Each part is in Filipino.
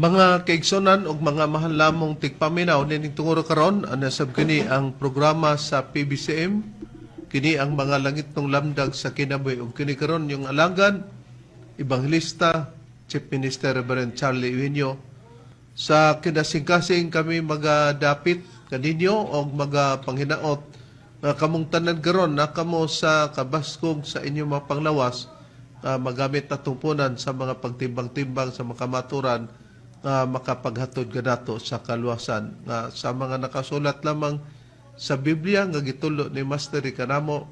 Mga kaigsonan ug mga mahal lamong tigpaminaw nining tunguro karon anasab kini ang programa sa PBCM kini ang mga langit ng lamdag sa kinabuhi ug kini karon yung alanggan Ebanghelista Chief Minister Reverend Charlie Eugenio sa kinasingkasing kami magadapit kaninyo og magapanghinaot nga kamong tanan karon na kamo sa kabaskog sa inyong mga panglawas magamit na tumpunan sa mga pagtimbang-timbang sa makamaturan makapaghatod kanato sa kaluwasan nga sa mga nakasulat lamang sa Biblia nga gitulo ni Master kanamo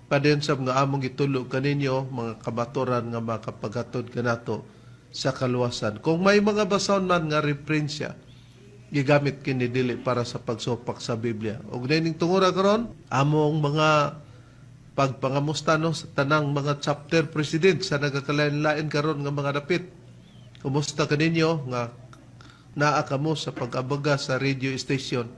padensab nga among gitulo kaninyo mga kamaturan nga makapaghatod kanato sa kaluwasan. Kung may mga basahon man nga referensya gigamit kini dili para sa pagsupak sa Biblia. Og dining tungura karon among mga pagpangamusta no sa tanang mga chapter president sa nagakalain-lain karon nga mga dapit. Kumusta kaninyo nga naa kamo sa pag-abaga sa radio station?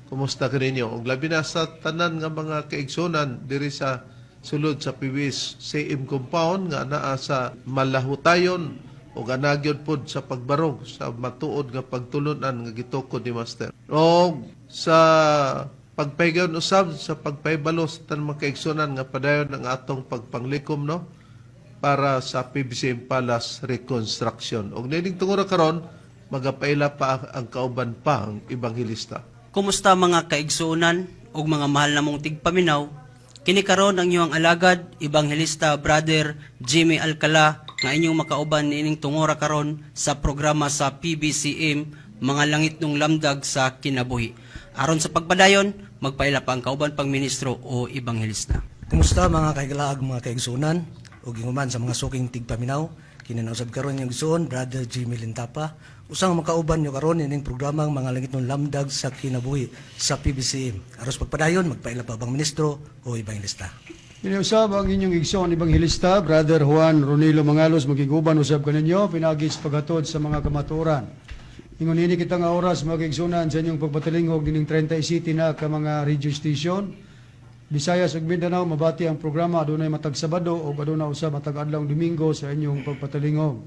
Kumusta kaninyo? Og labi na sa tanan nga mga kaigsunan diri sa sulod sa PBS CM compound nga naa sa malahutayon o ganagyon pod sa pagbarog sa matuod nga pagtulunan nga gitukod ni Master. O sa pagpaygayon usab sa pagpaybalo sa tanang mga kaigsunan nga padayon ang atong pagpanglikom no para sa PBCM Palace Reconstruction. Og nining tungura karon magapaila pa ang kauban pa ang Ebanghelista. Kumusta mga kaigsuonan ug mga mahal namong tigpaminaw? Kini karon ang iyong alagad Ebanghelista Brother Jimmy Alcala nga inyong makauban nining tungura karon sa programa sa PBCM Mga Langit ng Lamdag sa Kinabuhi. Aron sa pagpadayon, magpaila pa ang kauban pang ministro o Ebanghelista. Kumusta mga kaiglaag mga kaigsuonan? O ginguman sa mga suking tigpaminaw, kinanausab karon yung igsoon, Brother Jimmy Lintapa, usang makauban nyo karon ining programang Mga Langit ng Lamdag sa Kinabuhi sa PBCM. Aros pagpadayon, magpaila pa bang ministro o Ebanghelista. Pinausab ang inyong igsoon Ebanghelista, Brother Juan Ronilo Mangalos, magiguban usab kaninyo, pinagis paghatod sa mga kamaturan. Ingon ini kita nga oras mga kaigsuonan sa inyong pagpatalingog dining 30 City na ka mga radio station. Visayas ug Mindanao mabati ang programa adunay matag Sabado ug aduna usab matag adlaw Domingo sa inyong pagpatalingog.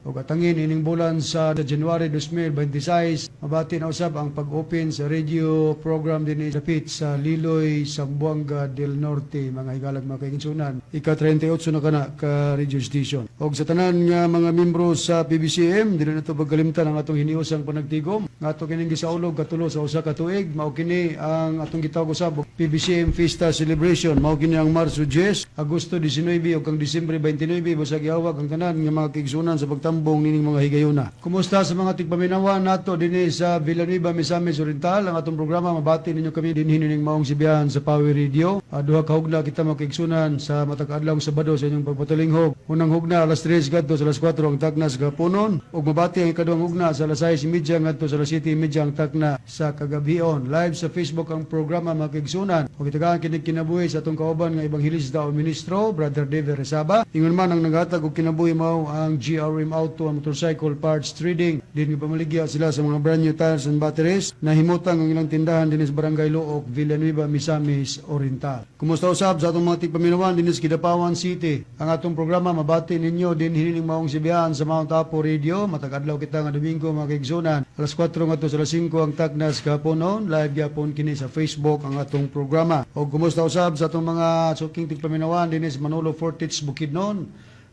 Ug atangin ining bulan sa January 2026 mabati na usab ang pag-open sa radio program dinhi dapit sa Liloy, Zamboanga del Norte mga higalag mga kaigsuonan. Ika-38 na kana ka radio station. Og sa tanan nga mga miyembro sa PBCM dili nato pagkalimtan ang atong hiniusang panagtigom. Nga ato kining gisaulog katulo sa usa ka tuig mao kini ang atong gitawag usab PBCM Fiesta Celebration mao kini ang Marso 10, Agosto 19 ug kang Disyembre 29 basag giawag ang tanan nga mga kaigsuonan sa pagtambal pagtambong nining mga higayuna. Kumusta sa mga tigpaminawan nato dinhi sa Villanueva, Misamis Oriental? Ang atong programa mabati ninyo kami dinhi ning maong sibihan sa Power Radio. Duha ka hugna kita makigsunan sa matag adlaw Sabado sa inyong pagpatalinghog. Unang hugna alas 3 ngadto sa alas 4 ang takna sa gapunon ug mabati ang ikaduhang hugna sa alas 6:30 ngadto sa alas 7:30 ang takna sa kagabion. Live sa Facebook ang programa makigsunan. Ug itagaan kini kinabuhi sa atong kauban nga ebanghelista o ministro Brother David Resaba. Ingon man ang naghatag og kinabuhi mao ang GRM Auto and Motorcycle Parts Trading. Din pamaligya sila sa mga brand new tires and batteries na himutang ang ilang tindahan dinhi sa Barangay Luok, Villanueva, Misamis Oriental. Kumusta usab sa atong mga tigpaminawan dinhi sa Kidapawan City? Ang atong programa mabati ninyo din hining maong sibihan sa Mount Apo Radio. Matag adlaw kita nga Domingo makigsunan alas 4 ngadto sa alas 5 ang taknas kaponon. Live gyapon kini sa Facebook ang atong programa. O kumusta usab sa atong mga suking tigpaminawan dinhi sa Manolo Fortich Bukidnon?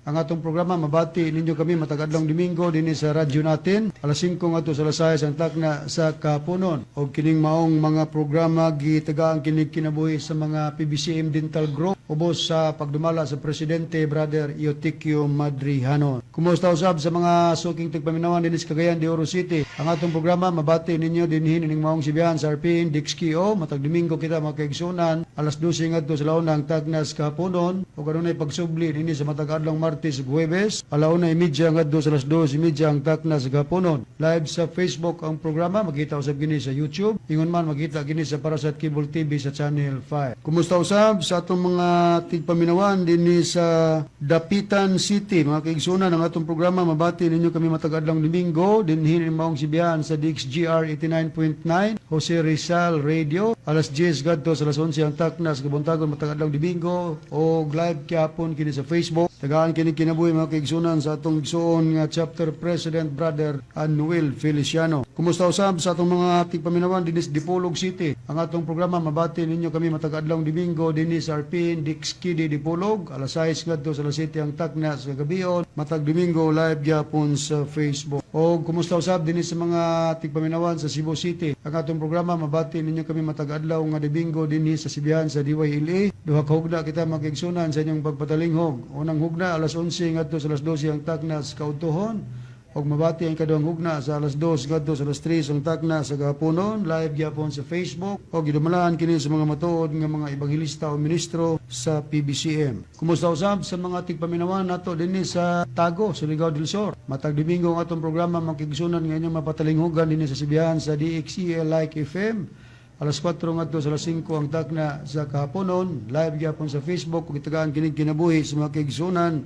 Ang atong programa mabati ninyo kami matag adlaw Domingo dinhi sa radyo natin alas 5 ngadto sa alas 6 ang takna sa kapunon. O kining maong mga programa gitagaan kini kinabuhi sa mga PBCM Dental Group ubos sa pagdumala sa presidente Brother Eutiquio Madrihanon. Kumusta usab sa mga suking tigpaminawan dinhi sa Cagayan de Oro City? Ang atong programa mabati ninyo dinhi ning maong sibihan sa RPN Dixkio matag Domingo kita makaigsunan alas 12 ngadto sa launa ang takna sa kapunon ug adunay pagsubli dinhi sa matag adlaw Martes ug Huwebes alauna 30 ngadto sa alas 12:30 ang takna sa gaponon. Live sa Facebook ang programa makita usab kini sa YouTube. Ingon man makita kini sa Parasat Cable TV sa Channel 5. Kumusta usab sa atong mga tigpaminawan dinhi sa Dapitan City? Mga kaigsunan ang atong programa mabati ninyo kami matag adlaw Domingo dinhi ning maong sibihan sa DXGR 89.9 Jose Rizal Radio alas 10 ngadto sa alas 11 ang takna sa kabuntagon matag adlaw Domingo o live kyapon kini sa Facebook. Tagaan kini kinabuhi mga kaigsunan sa atong igsuon nga chapter president Brother Anuel Feliciano. Kumusta usab sa atong mga tigpaminawan dinhi sa Dipolog City? Ang atong programa mabati ninyo kami matag adlaw Domingo dinhi sa RPN Dixkidi Dipolog alas 6 ngadto sa alas 7 ang takna sa gabion matag Domingo live gyapon sa Facebook. O kumusta usab dinhi sa mga tigpaminawan sa Cebu City? Ang atong programa mabati ninyo kami matag adlaw nga Domingo dinhi sa sibihan sa DYLA. Duha ka hugna kita makigsunan sa inyong pagpatalinghog. Unang hugna alas 11 ngadto sa alas 12 ang takna sa kautuhon. Og mabati ang ikaduhang hugna sa alas 2 ngadto sa alas 3 ang takna sa gapunon. Live gyapon sa Facebook. Og gidumalaan kini sa mga matuod nga mga ebanghelista o ministro sa PBCM. Kumusta usab sa mga tigpaminawan nato dinhi sa Tago, Surigao del Sur? Matag Domingo ang atong programa makigsunan nga inyong mapatalinghogan dinhi sa sibihan sa DXEL Like FM. Alas 4 ngadto sa alas 5 ang takna sa kahaponon. Live gyapon sa Facebook ug itagaan kini kinabuhi sa mga kaigsunan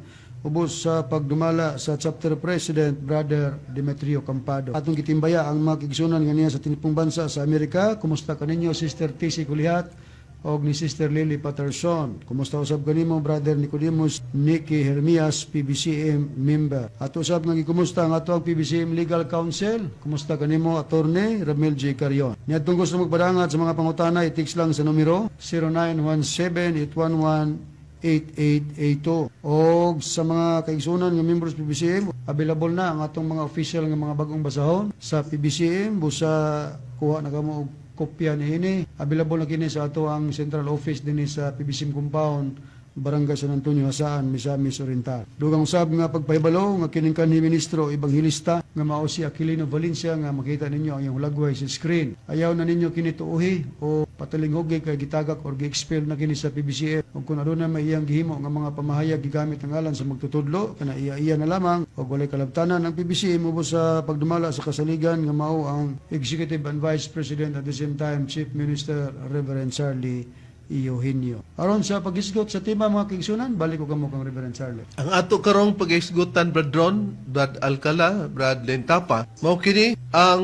ubos sa pagdumala sa chapter president Brother Demetrio Campado. Atong gitimbaya ang mga kaigsunan nga sa tinipong bansa sa Amerika. Kumusta kaninyo Sister TC Kulihat og ni Sister Lily Patterson? Kumusta usab kanimo Brother Nicodemus Nicky Hermias PBCM member? At usab nga gikumusta ang ato ang PBCM Legal Counsel? Kumusta kanimo Attorney Ramel J. Carion? Niadtong gusto magpadangat sa mga pangutana i-text lang sa numero 0917-811-8882. O sa mga kaigsunan nga members PBCM, available na ang atong mga official nga mga bagong basahon sa PBCM. Busa kuha na kamo og kopya niini. Available na kini sa ato ang central office dinhi sa PBCM compound, Barangay San Antonio, Hasaan, Misamis Oriental. Dugang usab nga pagpahibalo nga kining kanhi ministro ebanghelista nga mao si Aquilino Valencia nga makita ninyo ang iyang lagway sa screen. Ayaw na ninyo kini tuuhi o patalinghogi kay gitagak or gi-expel na kini sa PBCM. Ug kun aduna may iyang gihimo nga mga pamahayag gigamit ang ngalan sa magtutudlo kana iya na lamang og walay kalabtanan ang PBCM ubos sa pagdumala sa kasaligan nga mao ang Executive and Vice President at the same time Chief Minister Reverend Charlie Eugenio. Aron sa pag-isgot sa tema mga kaigsunan, balik ko kamo kang Reverend Charlie. Ang ato karong pag-isgutan Brad Ron, Brad Alcala, Brad Lentapa, mao kini ang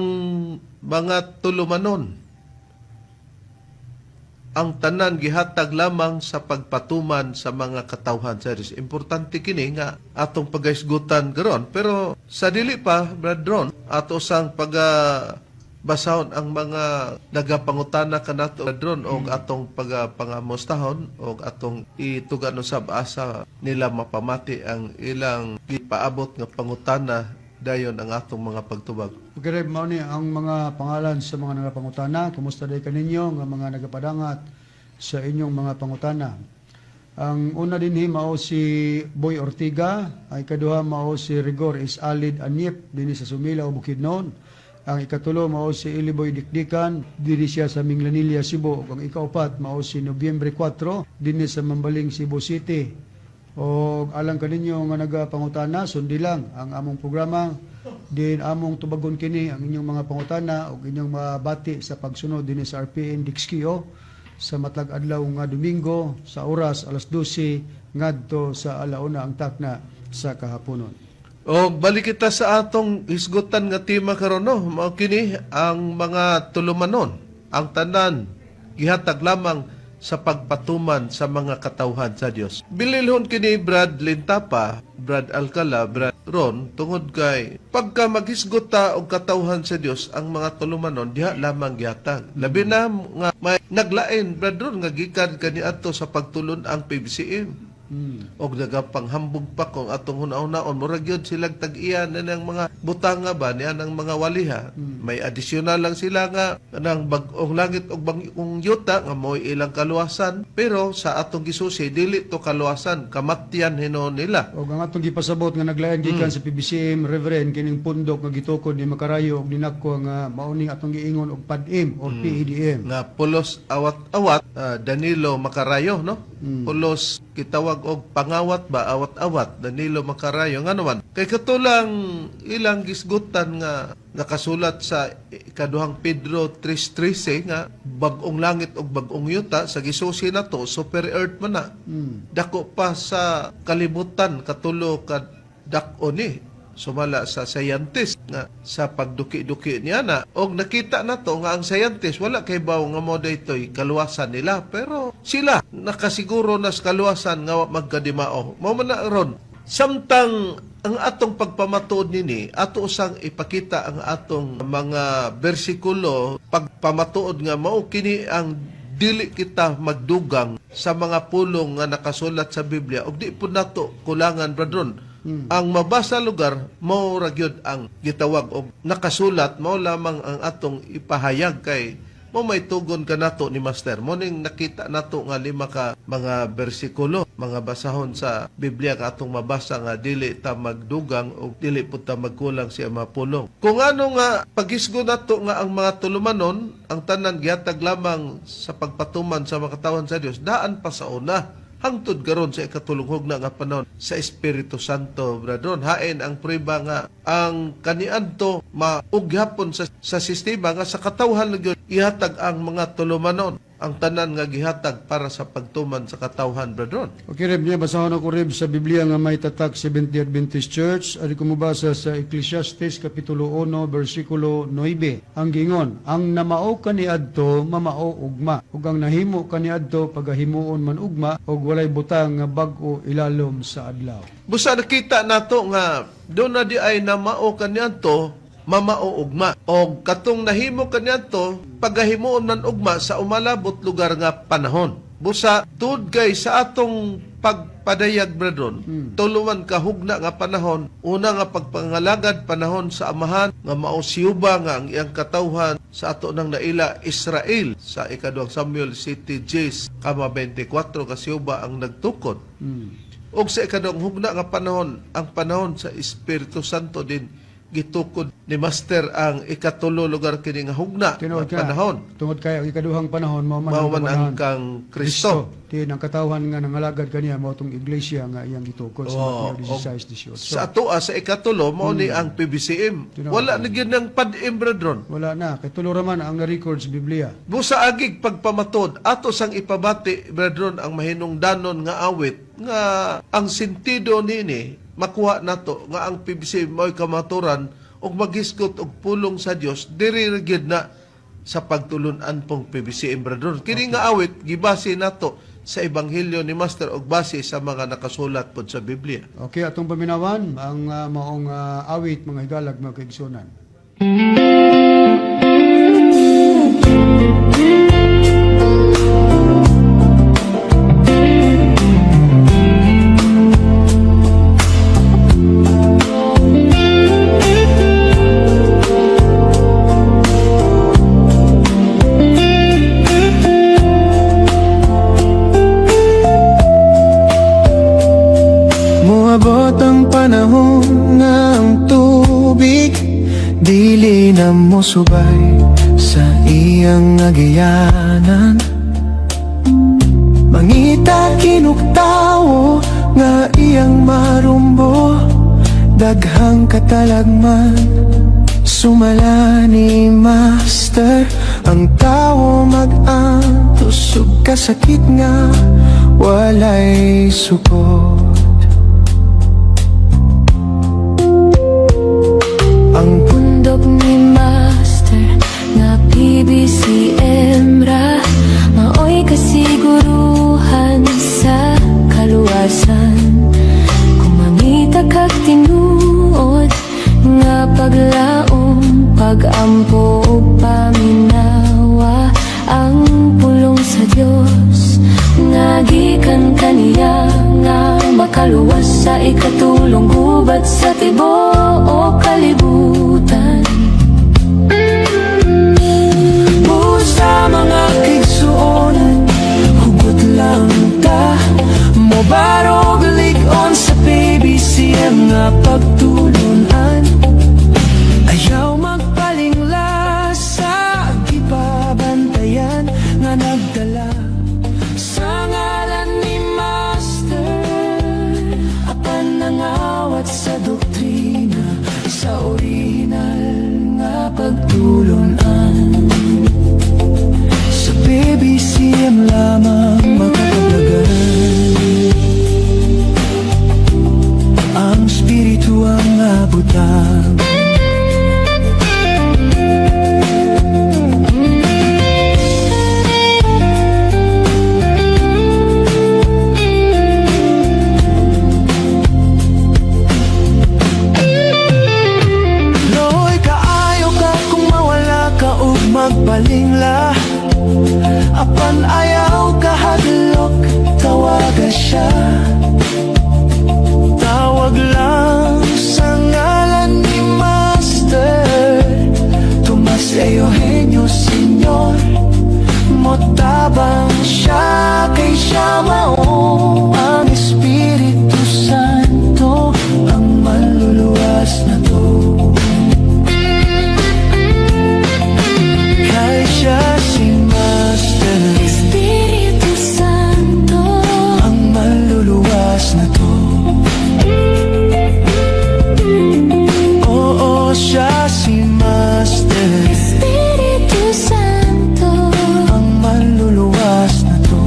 mga tulumanon. Ang tanan gihatag lamang sa pagpatuman sa mga katawhan sa Diyos. Importante kini nga atong pag-isgutan karon. Pero sa dili pa Brad Ron, ato sang basahon ang mga nagapangutana kanato dron og atong pagpangamustahon og atong itugan usab asa nila mapamati ang ilang gipaabot nga pangutana dayon ang atong mga pagtubag. Okay, mao ni ang mga pangalan sa mga nagapangutana. Kumusta day kaninyo nga mga nagapadangat sa inyong mga pangutana? Ang una dinhi mao si Boy Ortiga, ang ikaduha mao si Rigor Alid Anyip dinhi sa Sumila o Bukidnon. Ang ikatulo mao si Iliboy Dikdikan dinhi siya sa Minglanilla, Cebu. Ang ikaupat mao si Nobyembre 4 dinhi sa Mambaling, Cebu City. O alang kaninyo nga nagapangutana, sundi lang ang among programa. Din among tubagon kini ang inyong mga pangutana o inyong mabati sa pagsunod dinhi sa RPN Dixkio sa matag adlaw nga Domingo sa oras alas 12 ngadto sa alauna ang takna sa kahaponon. O balik kita sa atong isgutan nga tema karon no, mao kini ang mga tulumanon, ang tanan gihatag lamang sa pagpatuman sa mga katawhan sa Dios. Bililhon kini Brad Lintapa, Brad Alcala, Brad Ron tungod kay pagka maghisgot ta og katawhan sa Dios ang mga tulumanon diha lamang gihatag. Labi na nga may naglain Brad Ron nga gikan kaniadto sa pagtulon ang PBCM. Og nagapanghambog pa kung atong hunaon-naon murag yun silang tag-iyan na ng mga butanga ba niya ng mga waliha. May adisyonal lang sila nga ng bag-ong langit og bang-ong yuta nga mo'y ilang kaluwasan pero sa atong gisusi dili to kaluwasan kamatyan hinon nila. O ang atong gipasabot nga naglayan gikan sa PBCM Reverend kining pundok nga gitukod ni Makarayo og dinako nga mauni atong giingon og PADM or PEDM. Nga pulos awat-awat Danilo Macarayo no. Pulos kitawag og pangawat ba awat-awat Danilo Macarayo nga naman kay katulang ilang gisgutan nga nakasulat sa ikaduhang Pedro 3:13 nga bag-ong langit og bag-ong yuta sa gisusi nato super earth man na. Dako pa sa kalibutan katulo ka dak-o ni sumala sa scientist nga sa pagduki-duki niya na og nakita na to nga ang scientist wala kay baw nga mo daytoy kaluwasan nila pero sila nakasiguro na sa kaluwasan nga wa magkadimao mao man na ron samtang ang atong pagpamatuod nini ato usang ipakita ang atong mga bersikulo pagpamatuod nga mao kini ang dili kita magdugang sa mga pulong nga nakasulat sa Biblia ug di pud nato kulangan bradron. Ang mabasa lugar mao ra gyud ang gitawag og nakasulat mao lamang ang atong ipahayag kay mo may tugon ka nato ni Master mo ning nakita nato nga lima ka mga bersikulo mga basahon sa Biblia nga atong mabasa nga dili ta magdugang o dili pud ta magkulang sa mga pulong kung ano nga pagisgo nato nga ang mga tulumanon ang tanan gihatag lamang sa pagpatuman sa mga katawhan sa Dios daan pa sa una hangtod karon sa ikatulunghog na nga panahon sa Espiritu Santo bradron hain ang prueba nga ang kaniadto maugyapon sa sistema nga sa katawhan gyud ihatag ang mga tulumanon ang tanan nga gihatag para sa pagtuman sa katawhan bradron. Okay, Reb, niya basahon ako Reb sa Biblia nga may tatak Seventh-day Adventist Church. Ari ko mabasa sa Ecclesiastes Kapitulo 1, versikulo 9. Ang gingon, ang namao kaniadto mamao ugma, ug ang nahimo kaniadto pagahimuon man ugma, ug walay butang nga bag-o ilalom sa adlaw. Busa nakita nato nga doon na di ay namao kaniadto mamao ugma o katong nahimo kaniadto pagahimuon man ugma sa umalabot lugar nga panahon. Busa tud kay sa atong pagpadayag bradron tuluman kahugna nga panahon una nga pagpangalagad panahon sa amahan nga mao siyuba nga ang iyang katawhan sa ato nang naila Israel sa ikaduhang Samuel City Jes kama 24 ka siyuba ang nagtukod. Og sa ikaduhang hugna nga panahon ang panahon sa Espiritu Santo din gitukod ni Master ang ikatulo lugar kini nga hugna nga panahon. Tungod kay ang ikaduhang panahon mao man ang kang Kristo. Tin ang katawhan nga nangalagad kaniya mao tong iglesia nga iyang gitukod sa Mateo 16:18. Sa ato sa ikatulo mao ni ang PBCM. Wala na gyud nang PADM bradron. Wala na kay tulo ra man ang na-record sa Biblia. Busa agig pagpamatod ato sang ipabati bradron ang mahinungdanon nga awit nga ang sentido nini makuha nato nga ang PBC mo'y kamaturan og maghisgot og pulong sa Dios diri gyud na sa pagtulunan pong PBC Embrador. Kini nga awit gibase nato sa ebanghelyo ni Master og base sa mga nakasulat pod sa Biblia. Okay, atong paminawan ang maong awit mga higalag mga kaigsunan. panahon na ang tubig dili na mo subay sa iyang agayanan. Mangita kinuktawo nga iyang marumbo, daghang katalagman sumala ni Master. Ang tao mag-antos ug kasakit nga walay sukot. Ang bundok ni Master nga PBCM ra maoy kasiguruhan sa kaluwasan. Kung mangita kag tinuod nga paglaom, pagampo ug paminawa, ang pulong sa Dios nga gikan kaniya nga makaluwas sa ikatulong gubat sa tibuok kalibutan. Sa mga kigsuonan, hugot lang ta mo barog lig-on sa PBCM nga pagtulunan. Ayaw magpalingla sa gipabantayan nga nagdala sa ngalan ni Master. Apan nangawat sa doktrina, sa orihinal nga pagtulunan. Sa PBCM lamang makakablagan, ang spiritu ang abutang. Loy kaayo ka kung mawala ka ug magbalingla. Apan ayaw kahadlok, tawaga siya. Tawag lang sa ngalan ni Master Tomas Eugenio Senyor. Motabang siya kay siya mao ang Espiritu Santo, ang maluluwas na to. Kay siya si Master, Espiritu Santo, ang maluluwas na to. Oo, siya si Master, Espiritu Santo, ang maluluwas na to.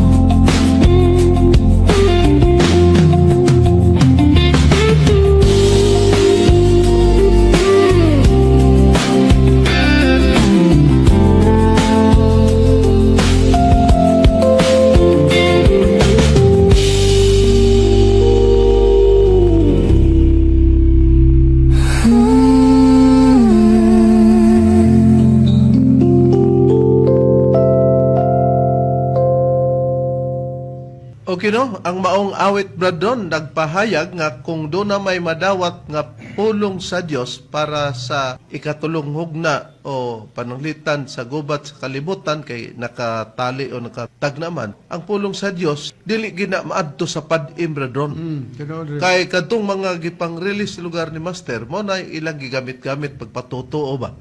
Okay no, ang maong awit bradon nagpahayag nga kung doon na may madawat nga pulong sa Dios para sa ikatulong hugna o pananglitan sa gubat sa kalibutan kay nakatali o nakatagnaman, ang pulong sa Dios dili gina maadto sa padim bradon. Kay kadtong mga gipang-release lugar ni Master mo na ilang gigamit-gamit pagpatutuo ba.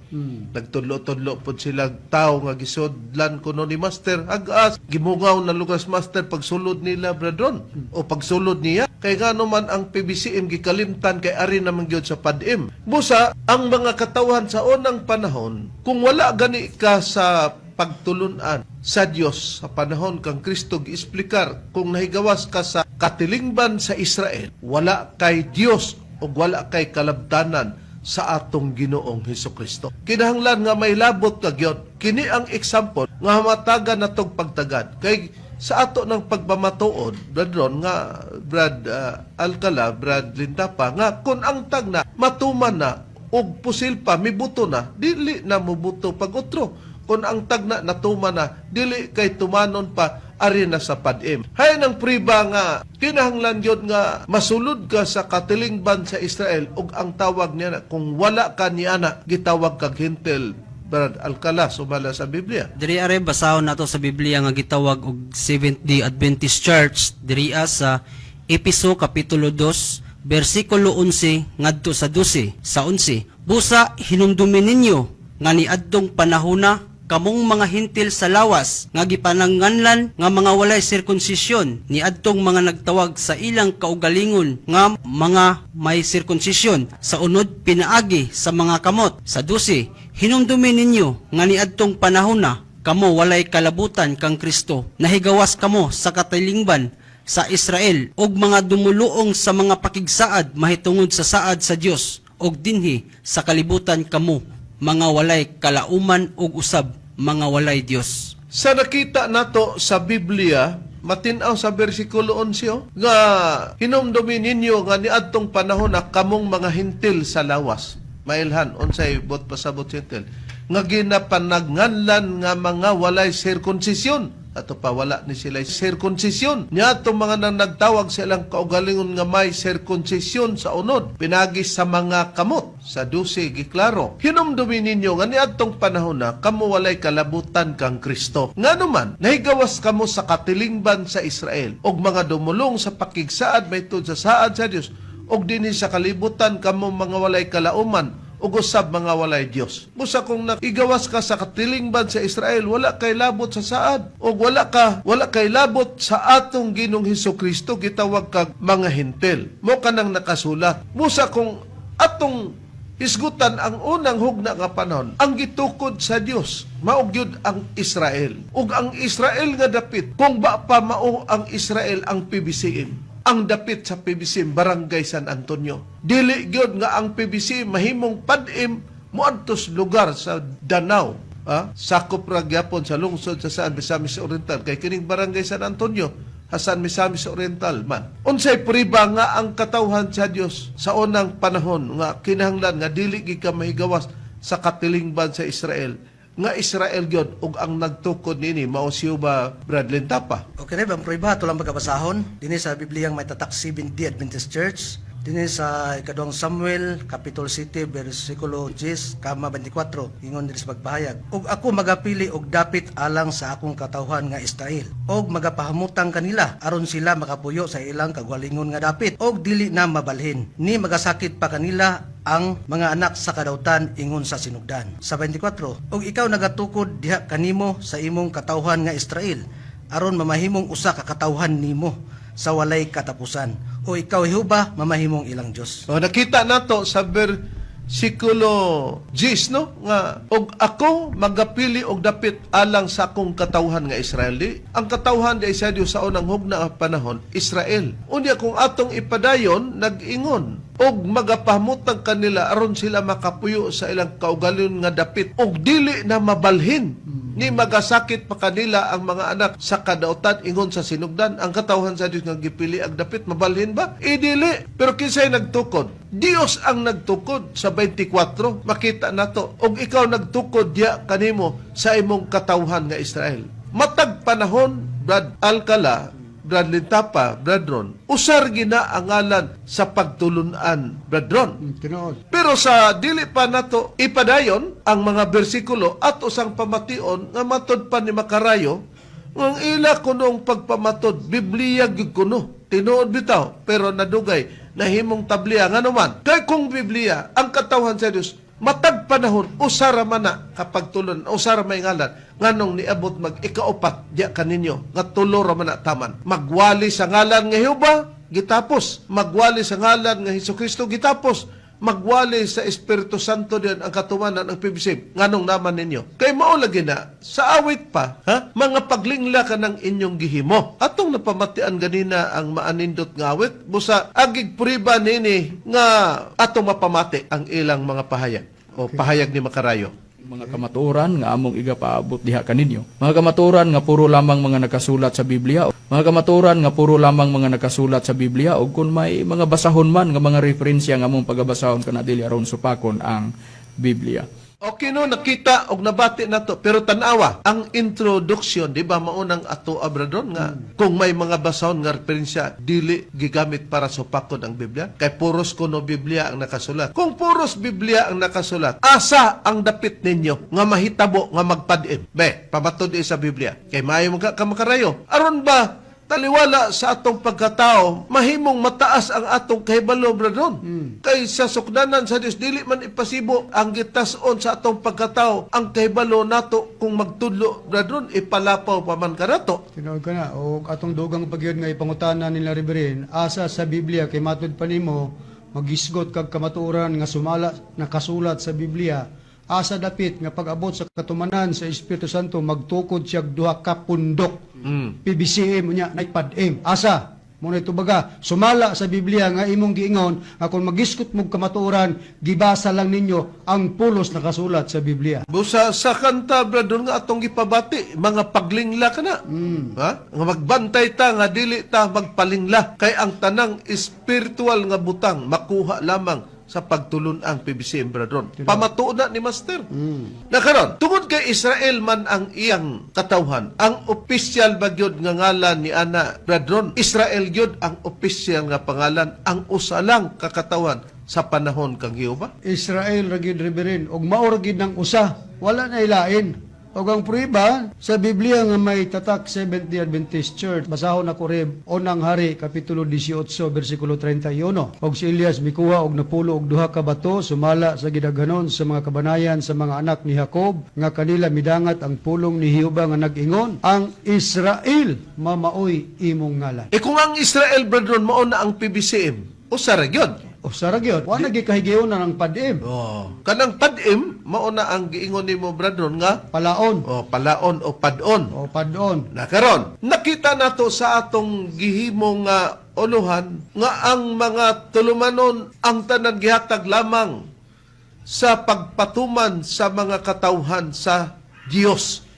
Nagtudlo-tudlo pod sila tao nga gisudlan kuno ni Master agas gimungaw na lugar sa Master pagsulod nila bradon o pagsulod niya. Kay ngano man ang PBCM gikalimtan kay ari namang gyud sa padim. Busa ang mga katawan sa unang panahon kung wala gani ka sa pagtulunan sa Dios sa panahon kang Kristo giesplikar, kung nahigawas ka sa katilingban sa Israel, wala kay Dios o wala kay kalabtanan sa atong Ginoong Hesukristo. Kinahanglan nga may labot ka gyud. Kini ang example nga matagan natong pagtagad. Kay sa ato ng pagmamatuod, Brad Ron, nga Brad Alcala, Brad Lintapa, nga kung ang tagna matuman na og pusil pa, mibuto na, dili na mubuto pag-utro. Kung ang tagna natuman na, dili kay tumanon pa, ari na sa padim. Hay nang priba nga, kinahanglan yun nga masulod ka sa katilingban sa Israel ug ang tawag niya na, kung wala ka niya na, gitawag kag hintel, Brad Alcala, sumala sa Biblia. Diri are basahon nato sa Biblia nga gitawag og Seventh-day Adventist Church diri sa Episo kapitulo 2 Bersikulo 11 ngadto sa 12 sa 11. Busa hinumdumin ninyo nga niadtong panahona kamong mga hintil sa lawas nga gipananganlan nga mga walay sirkonsisyon niadtong mga nagtawag sa ilang kaugalingon nga mga may sirkonsisyon sa unod pinaagi sa mga kamot. Sa 12 hinumdumin ninyo nga niadtong panahona kamo walay kalabutan kang Kristo nahigawas kamo sa katilingban sa Israel og mga dumuluong sa mga pakigsaad mahitungod sa saad sa Dios og dinhi sa kalibutan kamo mga walay kalauman og usab mga walay Dios. Sa nakita nato sa Biblia, matinaw sa bersikulo 11 nga hinumdumi ninyo nga niadtong panahon na kamong mga hintil sa lawas. Mailhan unsay bot pasabot hintil nga ginapanagnganlan nga mga walay sirkonsisyon. Ato pa wala ni sila sirkonsisyon. Nya itong mga nang nagtawag sa ilang kaugalingon nga may sirkonsisyon sa unod. Pinagis sa mga kamot. Sa 12, giklaro. Hinumdumi ninyo nga niadtong panahon na kamo walay kalabutan kang Kristo. Nga naman, nahigawas kamo sa katilingban sa Israel. Og mga dumulong sa pakigsaad may tud sa saad sa Dios. Og dinhi sa kalibutan kamo mga walay kalauman ug usab mga walay Dios. Busa kung nakigawas ka sa katilingban sa Israel, wala kay labot sa saad ug wala kay labot sa atong Ginoong Hesukristo gitawag kag mga hintil. Mo kanang nakasulat. Busa kung atong isgutan ang unang hugna nga panahon, ang gitukod sa Dios mao gyud ang Israel. Ug ang Israel nga dapit kung ba pa mao ang Israel ang PBCM. Ang dapit sa PBC Barangay San Antonio. Dili gyud nga ang PBC mahimong padim muadtos lugar sa Danau. Sakop ra gyapon sa lungsod sa San Misamis Oriental kay kining Barangay San Antonio San Misamis Oriental man. Unsay priba nga ang katawhan sa Dios sa unang panahon nga kinahanglan nga dili gi ka mahigawas sa katilingban sa Israel. Nga Israel gyud ug ang nagtukod nini mao si ba Bradley Tapa. Okay na, bang proiba, ito lang magkabasahon. Dini sa Bibliang may tatak 7D Adventist Church. Dini sa ikadong Samuel, Capitol 7, versikulo 10, kama 24. Ingon diri sa pagpahayag. Og ako magapili og dapit alang sa akong katawhan nga Israel. Og magapahamutang kanila, aron sila makapuyo sa ilang kagwalingon nga dapit. Og dili na mabalhin. Ni magasakit pa kanila ang mga anak sa kadautan ingon sa sinugdan. Sa 24, og ikaw nagatukod diha kanimo sa imong katawhan nga Israel, aron mamahimong usa ka katawhan nimo sa walay katapusan. O ikaw Jehova mamahimong ilang Dios. O nakita nato sa bersikulo 10 no nga og ako magapili og dapit alang sa akong katawhan nga Israel. Ang katawhan di sa Dios sa unang hugna nga panahon Israel. Unya kung atong ipadayon nag-ingon og magapahamutang kanila aron sila makapuyo sa ilang kaugalingon nga dapit og dili na mabalhin. Ni magasakit pa kanila ang mga anak sa kadautan ingon sa sinugdan. Ang katawhan sa Dios nga gipili ang dapit mabalhin ba? Dili. Pero kinsay nagtukod? Dios ang nagtukod sa 24. Makita nato og ikaw nagtukod diya kanimo sa imong katawhan nga Israel. Matag panahon Brad Alcala, Bradley Tapa, Bradron, usar gina ang ngalan sa pagtulunan, Bradron. Tinuod. Pero sa dili pa nato ipadayon ang mga bersikulo at usang pamation nga matod pa ni Makarayo, ang ila kunong pagpamatod, Biblia gyud kuno. Tinuod bitaw, pero nadugay nahimong tabliya nga naman. Kay kung Biblia ang katawhan sa Dios, matag panahon usara man na kapag tulon usara may ngalan nganong niabot mag ikaupat diya kaninyo nga tulo ra man na taman magwali sa ngalan nga Jehova gitapos magwali sa ngalan nga Hesukristo gitapos magwali sa Espiritu Santo diyan ang katumanan ang PBC nganong naman ninyo kay mao lagi na sa awit pa mga paglingla ka ng inyong gihimo atong napamatian ganina ang maanindot nga awit busa agig priba nini nga atong mapamati ang ilang mga pahayag o pahayag ni Makarayo. Mga kamatuoran nga among igapaabot diha kaninyo. Mga kamatuoran nga puro lamang mga nakasulat sa Biblia. Mga kamatuoran nga puro lamang mga nakasulat sa Biblia o kung may mga basahon man nga mga referensya nga among pagabasahon kanadili aron supakon ang Biblia. Okay no, nakita og nabati na to. Pero tanawa, ang introduction, di ba maunang ato abradon nga, kung may mga basahon nga referensya, dili gigamit para supakon ang Biblia. Kay puros kuno Biblia ang nakasulat. Kung puros Biblia ang nakasulat, asa ang dapit ninyo nga mahitabo nga magpadim? Be, pamatod sa Biblia. Kay maayo mga kamakarayo. Aron ba taliwala sa atong pagkatao, mahimong mataas ang atong kahibalo, bradron. Kay sa sukdanan sa Dios, dili man ipasibo ang gitason sa atong pagkatao, ang kahibalo nato kung magtudlo, bradron, ipalapaw pa man kanato. Tinood ka na, o atong dugang pagyod nga ipangutana nila Reverend, asa sa Biblia kay matud pa nimo, magisgot kag kamatuoran nga sumala nakasulat sa Biblia, asa dapit nga pag-abot sa katumanan sa Espiritu Santo magtukod siya duha ka pundok. PBCM mo niya naipadim. Asa mo na ito baga sumala sa Biblia nga imong giingon nga kung magiskot mo kamatuoran gibasa lang ninyo ang pulos nakasulat sa Biblia. Busa sa kanta, bradron, nga atong gipabati, mga paglingla ka na. Ha? Nga magbantay ta, nga dili ta magpalingla. Kay ang tanang spiritual nga butang, makuha lamang sa pagtulon ang PBCM, bradron. Pamatuo na ni Master. Nakaron, tungod kay Israel man ang iyang katawhan, ang opisyal ba gyud nga ngalan ni ana, bradron, Israel gyud ang opisyal nga pangalan, ang usa lang kakatawhan sa panahon kang Jehova. Israel ragid Reverend og mao ragid ng usa, wala na ilain. Og ang prueba sa Biblia nga may tatak Seventh-day Adventist Church, basahon ako Reb, Unang Hari, Kapitulo 18, versikulo 31. Og si Elias mikuha og napulo og duha ka bato, sumala sa gidaghanon sa mga kabanayan sa mga anak ni Jacob, nga kanila midangat ang pulong ni Jehova nga nag-ingon, ang Israel mamaoy imong ngalan. E kung ang Israel, bradron, mao na ang PBCM, usa ra gyud. O saragyot, wa nagikahigayon na ng padim, Kanang padim, mao na ang giingon nimo, bradron, nga palaon, palaon o padon. o padon. Nakaron, nakita nato sa atong gihimong nga uluhan nga ang mga tulumanon ang tanan gihatag lamang sa pagpatuman sa mga katawhan sa Dios.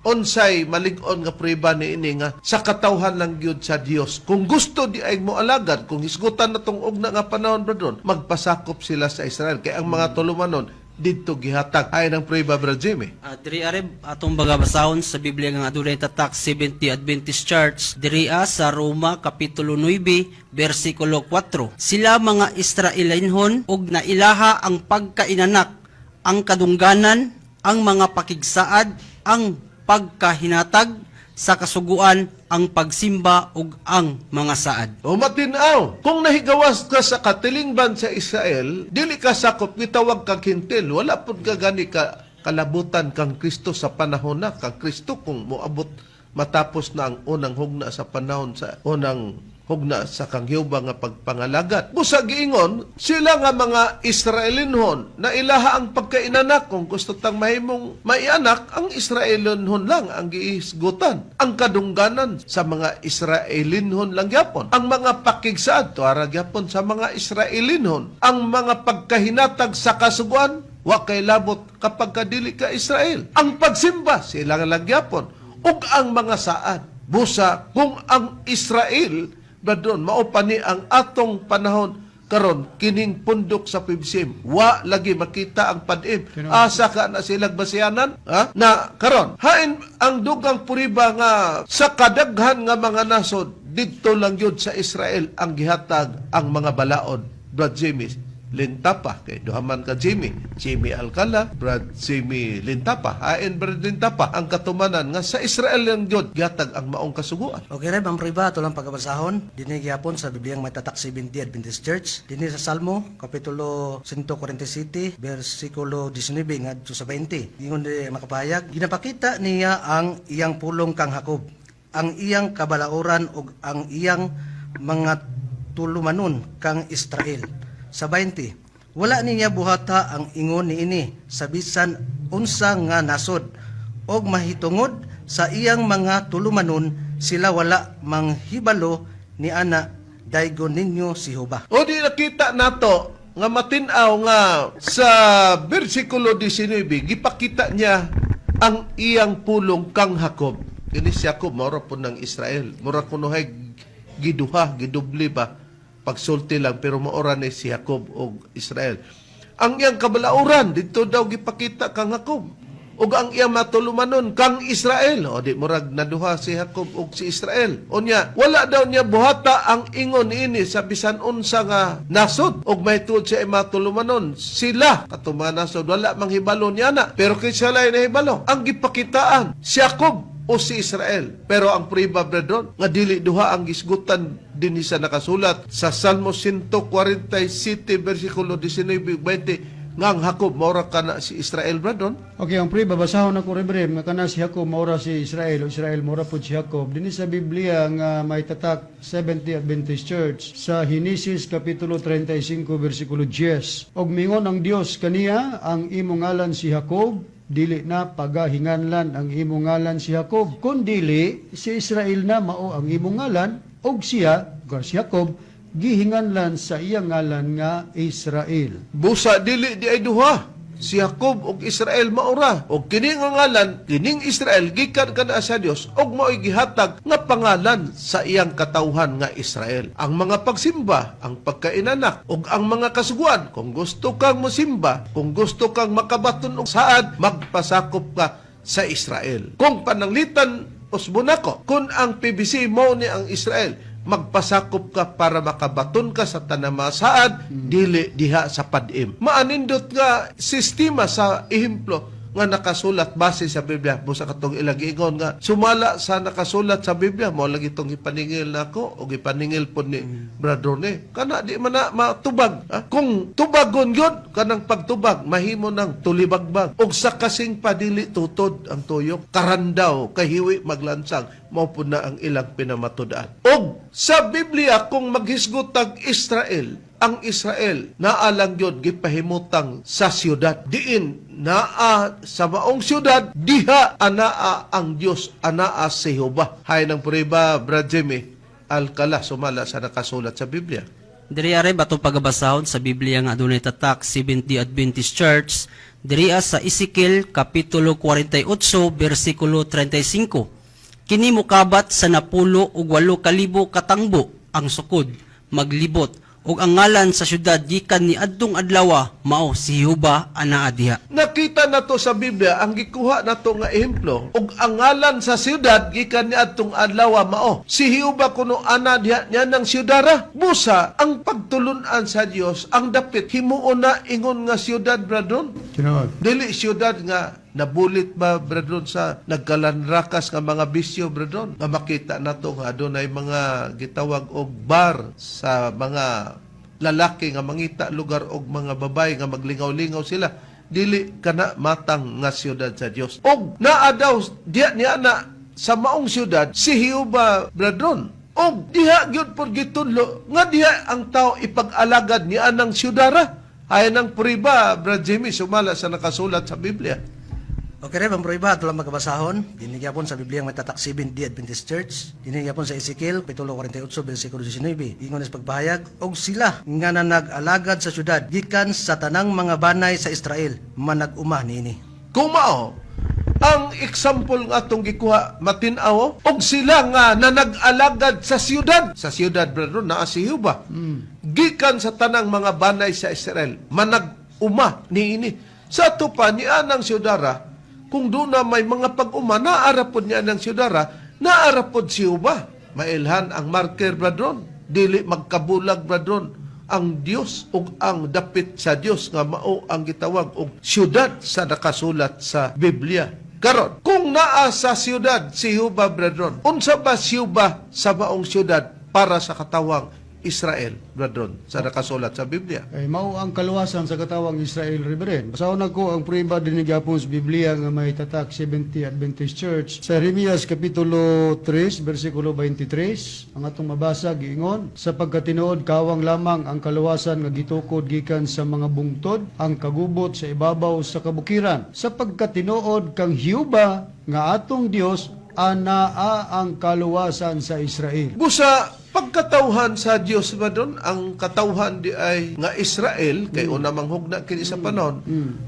Unsay malig-on nga prueba niini nga sa katawhan lang gyud sa Dios. Kung gusto di ay mo alagad, kung hisgutan na tong ugna nga panahon, bradron, magpasakop sila sa Israel. Kay ang mga tulumanon didto gihatag ay ng prueba, Brad Jimmy. Diri areb atong bagabasahon sa Biblia nga adunay tatak 70 Adventist Church diri sa Roma kapitulo 9 bersikulo 4. Sila mga Israelinhon og nailaha ang pagkainanak, ang kadungganan, ang mga pakigsaad, ang pagkahinatag sa kasuguan, ang pagsimba ug ang mga saad. O matinaw, kung nahigawas ka sa katilingban sa Israel, dili ka sakop gitawag kang hintil, wala pud ka gani ka kalabutan kang Kristo sa panahon na kang Kristo kung moabot matapos na ang unang hugna sa panahon sa unang hugna sa kang Jehova nga pagpangalagat. Busa giingon, sila nga mga Israelinhon na ilaha ang pagkainanak. Kung gusto tang mahimong maianak, ang Israelinhon lang ang giisgutan. Ang kadungganan sa mga Israelinhon lang gyapon. Ang mga pakigsaad, tuara gyapon sa mga Israelinhon. Ang mga pagkahinatag sa kasuguan, wa kay labot kapag kadili ka Israel. Ang pagsimba, sila lang gyapon. Ug ang mga saad. Busa, kung ang Israel badon mao ni ang atong panahon karon kining pundok sa PBCM wa lagi makita ang padim, asa ka na silang basianan na karon hain ang dugang puriba nga sa kadaghan nga mga nasod didto lang yun sa Israel ang gihatag ang mga balaod. Brad Jimmy Lintapa, kay duhaman ka Jimmy Alcala, Brad Jimmy Lintapa, hain Brad Lintapa ang katumanan nga sa Israel lang yun gihatag ang maong kasuguan. Okay rin, ang priba, ito lang pagkabasahon. Dini gyapon sa Bibliang may tatak 70 Adventist Church. Dini sa Salmo, Kapitulo 147, versikulo 19 ngadto sa 20. Ingon di makapayag, ginapakita niya ang iyang pulong kang Jacob, ang iyang kabalauran ug ang iyang mga tulumanon kang Israel. Sa 20, wala niya buhata ang ingon niini sa bisan unsa nga nasod og mahitungod sa iyang mga tulumanon sila wala manghibalo ni ana daygon ninyo si Jehova. O di nakita nato nga matinaw nga sa bersikulo 19 gipakita niya ang iyang pulong kang Jacob. Kini si Jacob mora po ng Israel. Mura kunohay giduha, gidubli ba? Pagsulti lang, pero maora ni si Jacob o Israel. Ang iyang kabalauran, dito daw gipakita kang Jacob. O ang iyang matulumanon, kang Israel. O di murag naduha si Jacob o si Israel. O niya, wala daw niya buhata ang ingon ini sa bisan unsa nga nasod. O may tuod siya matulumanon. Sila, katuma nasod, wala manghibalo niya na. Pero kay siya lang nahibalo. Ang gipakitaan, si Jacob, o si Israel. Pero ang prueba brethren nga dili duha ang gisgutan dinhi sa nakasulat sa Salmo 147 versikulo 19-20 nga ang Hakob maura kana si Israel brethren. Okay, ang pre, babasahon ako Reverend, nga kana si Jacob maura si Israel, o Israel maura po si Jacob. Dini sa Biblia nga may tatak 70 Adventist Church sa Genesis Kapitulo 35 versikulo 10. Og mingon ang Dios kaniya, ang imong ngalan si Jacob, dili na pagahinganlan ang imong ngalan si Jacob, kun dili si Israel na mao ang imong ngalan, og siya, si Jacob, gihinganlan sa iyang ngalan nga Israel. Busa dili di ay duha. Si Jacob ug Israel maura. Og kini nga ngalan, kining Israel gikan kana sa Dios og mao'y gihatag nga pangalan sa iyang katawhan nga Israel. Ang mga pagsimba, ang pagkainanak ug ang mga kasuguan, kung gusto kang mosimba, kung gusto kang makabaton og saad, magpasakop ka sa Israel. Kung pananglitan usbunako, kung ang PBC mao ni ang Israel, magpasakop ka para makabaton ka sa tanamasaad, dili diha sa padim. Maanindot nga sistema sa ehemplo nga nakasulat base sa Biblia. Busa katong ilagiingon nga sumala sa nakasulat sa Biblia, mo lagi itong ipaningil nako o ipaningil po ni Brother ni. Kana di man na matubag. Kung tubagon yun, kanang pagtubag, mahimo ng tulibagbag. Og sa kasing padili tutod ang tuyok, karandaw, kahiwi maglansang, mao po na ang ilang pinamatudan. Og sa Biblia, kung maghisgotag Israel, ang Israel naalang yun gipahimutang sa siyudad. Diin naa sa maong siyudad, diha anaa ang Dios, anaa si Jehovah. Hay ng puriba, Brad Jimmy Alcala, sumala sa nakasulat sa Biblia. Diri are bato pagabasahon sa Biblia nga adunay tatak 70 Adventist Church, diri sa Ezekiel Kapitulo 48 versikulo 35. Kini mokabat sa napulo ug 8,000 katangbo ang sukod, maglibot, ug ang ngalan sa syudad gikan ni adtong adlaw mao si Jehovah anaa diha. Nakita nato sa Biblia ang gikuha nato nga ehemplo ug ang ngalan sa siyudad gikan ni adtong adlaw mao si Jehovah kuno ana diha niya ng siyudara. Busa ang pagtulunan sa Dios ang dapit himuon na ingon nga siyudad bradon. Tinuod. Dili siyudad nga nabulit ba bradon sa nagkalanrakas nga mga bisyo bradon. Nga makita nato nga adunay mga gitawag og bar sa mga lalaki nga mangita lugar og mga babay nga maglingaw-lingaw sila. Dili kana matang nga siyudad sa Dios. Og naa daw diya niya na sa maong siyudad si Jehovah bradon. Og diha gyud pod gitunlo nga diha ang tao ipag-alagad niya ng siyudara. Ay nang puriba, Brad Jimmy, sumala sa nakasulat sa Biblia. Okay rin, ang proiba, ito lang magkabasahon. Dinigyan sa Biblia may tatak 70 Adventist Church. Dinigyan sa Ezekiel, Kapitulo 48, versikulo 19. Ingon is pagpahayag, og sila nga na nag-alagad sa syudad, gikan sa tanang mga banay sa Israel, manag-uma nini. Kumao, ang example nga itong gikuha matinaw, og sila nga na nag-alagad sa siyudad. Sa siyudad, brother, naa si Jehovah. Gikan sa tanang mga banay sa Israel, manag-uma niini. Sa tupa niya ng siyudara, kung doon na may mga pag-uma, naarapod niya ng siyudara, naarapod si Jehovah. Mailhan ang marker, bradron. Dili magkabulag, bradron. Ang Dios ug ang dapit sa Dios nga mao ang gitawag og siyudad sa nakasulat sa Biblia. Karon, kung naa sa siyudad si Jehovah, bradron, unsa ba Jehovah sa maong siyudad para sa katawang Israel, bradron, sa nakasulat sa Biblia? Ay mao ang kaluwasan sa katawang Israel, Reverend. Basahon ako ang pruiba dinigapon sa Biblia nga may tatak 70 Adventist Church sa Jeremias Kapitulo 3 versikulo 23. Ang atong mabasa giingon, sapagkat tinuod kawang lamang ang kaluwasan nga gitukod gikan sa mga bungtod, ang kagubot sa ibabaw sa kabukiran. Sapagkat tinuod kang Jehovah nga atong Dios, anaa ang kaluwasan sa Israel. Busa pagkatawhan sa Dios ba doon, ang katawhan di ay nga Israel, kay una manghugna kini sa panahon,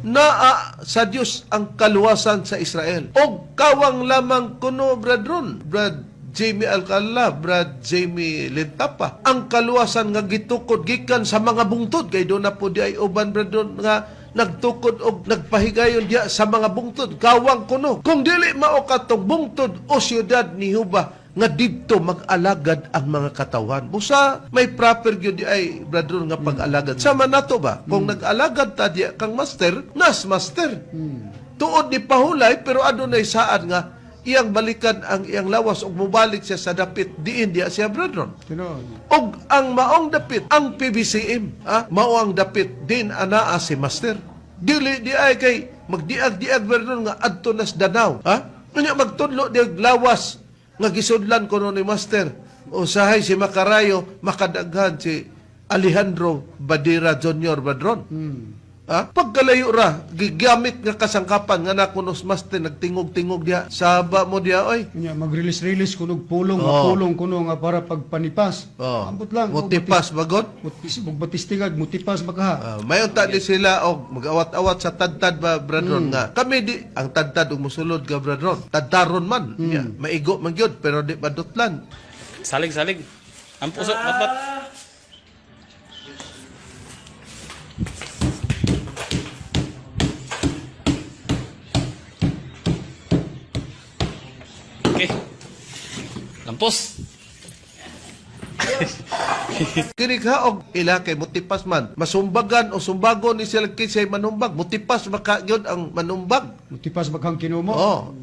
naa sa Dios ang kaluwasan sa Israel. O kawang lamang kuno, bradron, Brad Jamie Alcala, Brad Jamie Lintapa, ang kaluwasan nga gitukod gikan sa mga bungtod, kay doon na po di ay uban, bradron, nga nagtukod og nagpahigayon diya sa mga bungtod, kawang kuno. Kung dili mao katong bungtod o siyudad ni Jehovah, nga didto mag-alagad ang mga katawan. Busa may proper gyud di ay brother nga pag-alagad. Sama nato ba? Kung nag-alagad ta diya kang master, nas master. Tuod ni pahulay pero adunay saad nga iyang balikan ang iyang lawas ug mobalik siya sa dapit diin diya siya brethren. Tinuod. Og ang maong dapit, ang PBCM, mao ang dapit din anaa si Master. Dili di ay kay magdiag-diag brethren nga adto nas Danau, Unya magtudlo diag lawas nga gisudlan kuno ni Master. Usahay si Macarayo makadaghan si Alejandro Badira Jr. brethren. Pagkalayo ra, gigamit nga kasangkapan nga nakunos Master nagtingog-tingog diha. Saba mo diha oy. Nya mag-release kunog pulong, mapulong kuno nga para pagpanipas. Ambot lang. Mutipas bagot. Batistingag, mutipas baka. Mayon ta di sila og mag-awat-awat sa tadtad ba brethren nga. Kami di ang tadtad og musulod ka brethren. Tadtaron man. Maigo man gyud pero di badutlan. Salig. Ang puso, bat. Okay. Lampos. Kini og ila kay mutipas man. Masumbagan o sumbagon ni sila kisay manumbag. Mutipas baka gyud ang manumbag. Mutipas baghang kinumo.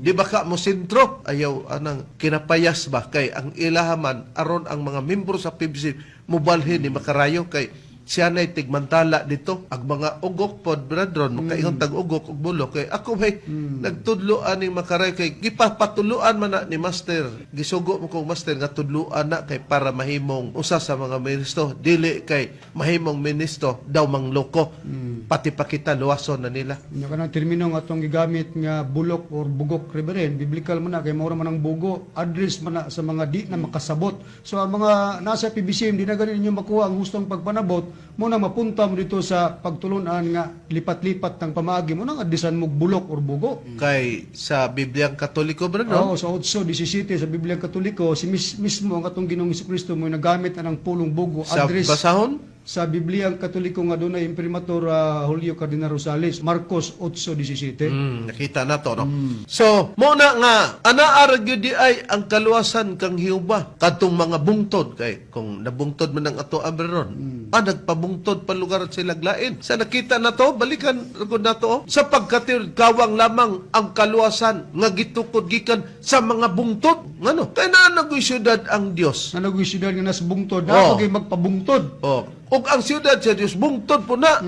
Di ba ka mo sentro? Ayaw anang kinapayas ba kay ang ilahaman aron ang mga membro sa PBC mubalhin ni Macarayo kay siya na'y tigmantala dito. Ang mga ugok pod, brethren, makaingon tag-ugok ug bulo. Kay ako may nagtudloan ni Macarayo kay gipapatuluan man na ni Master. Gisugo mo kong Master nga tudloan na kay para mahimong usa sa mga ministro. Dili kay mahimong ministro daw mangloko. Pati pa kita luwason na nila. Nya kanang termino nga atong gigamit nga bulok or bugok reverend, biblical man na kay mao man ang bugo, address man na sa mga di na makasabot. So ang mga nasa PBCM di na ganin ninyo makuha ang gustong pagpanabot, mo na mapunta mo dito sa pagtulunan nga lipat-lipat ng pamaagi mo nang addisan mo bulok or bugo. Kay sa Bibliang Katoliko, brethren, Oo, sa 8:17 sa Biblia Katoliko, si mismo ang atong Ginoong Jesucristo mo nagamit na ng pulong bugo sa address basahon, sa Biblia Katoliko nga doon ay Imprimatur Julio Cardinal Rosales, Marcos 8:17. nakita na to, no? So, muna nga, anaarag yun di ay ang kaluwasan kang Hiuba, katong mga bungtod, kay kung nabungtod man ang ato Amberon, nagpabungtod pa lugar at sila glain. Sa nakita na to, balikan ragod na to, sa pagkatir kawang lamang ang kaluwasan nga gitukod gikan sa mga bungtod. Ngano? Kaya na nagoy syudad ang Dios. Nanagoy siyudad nga nas bungtod, na magpabungtod. Ug ang siyudad sa Dios bungtod po na.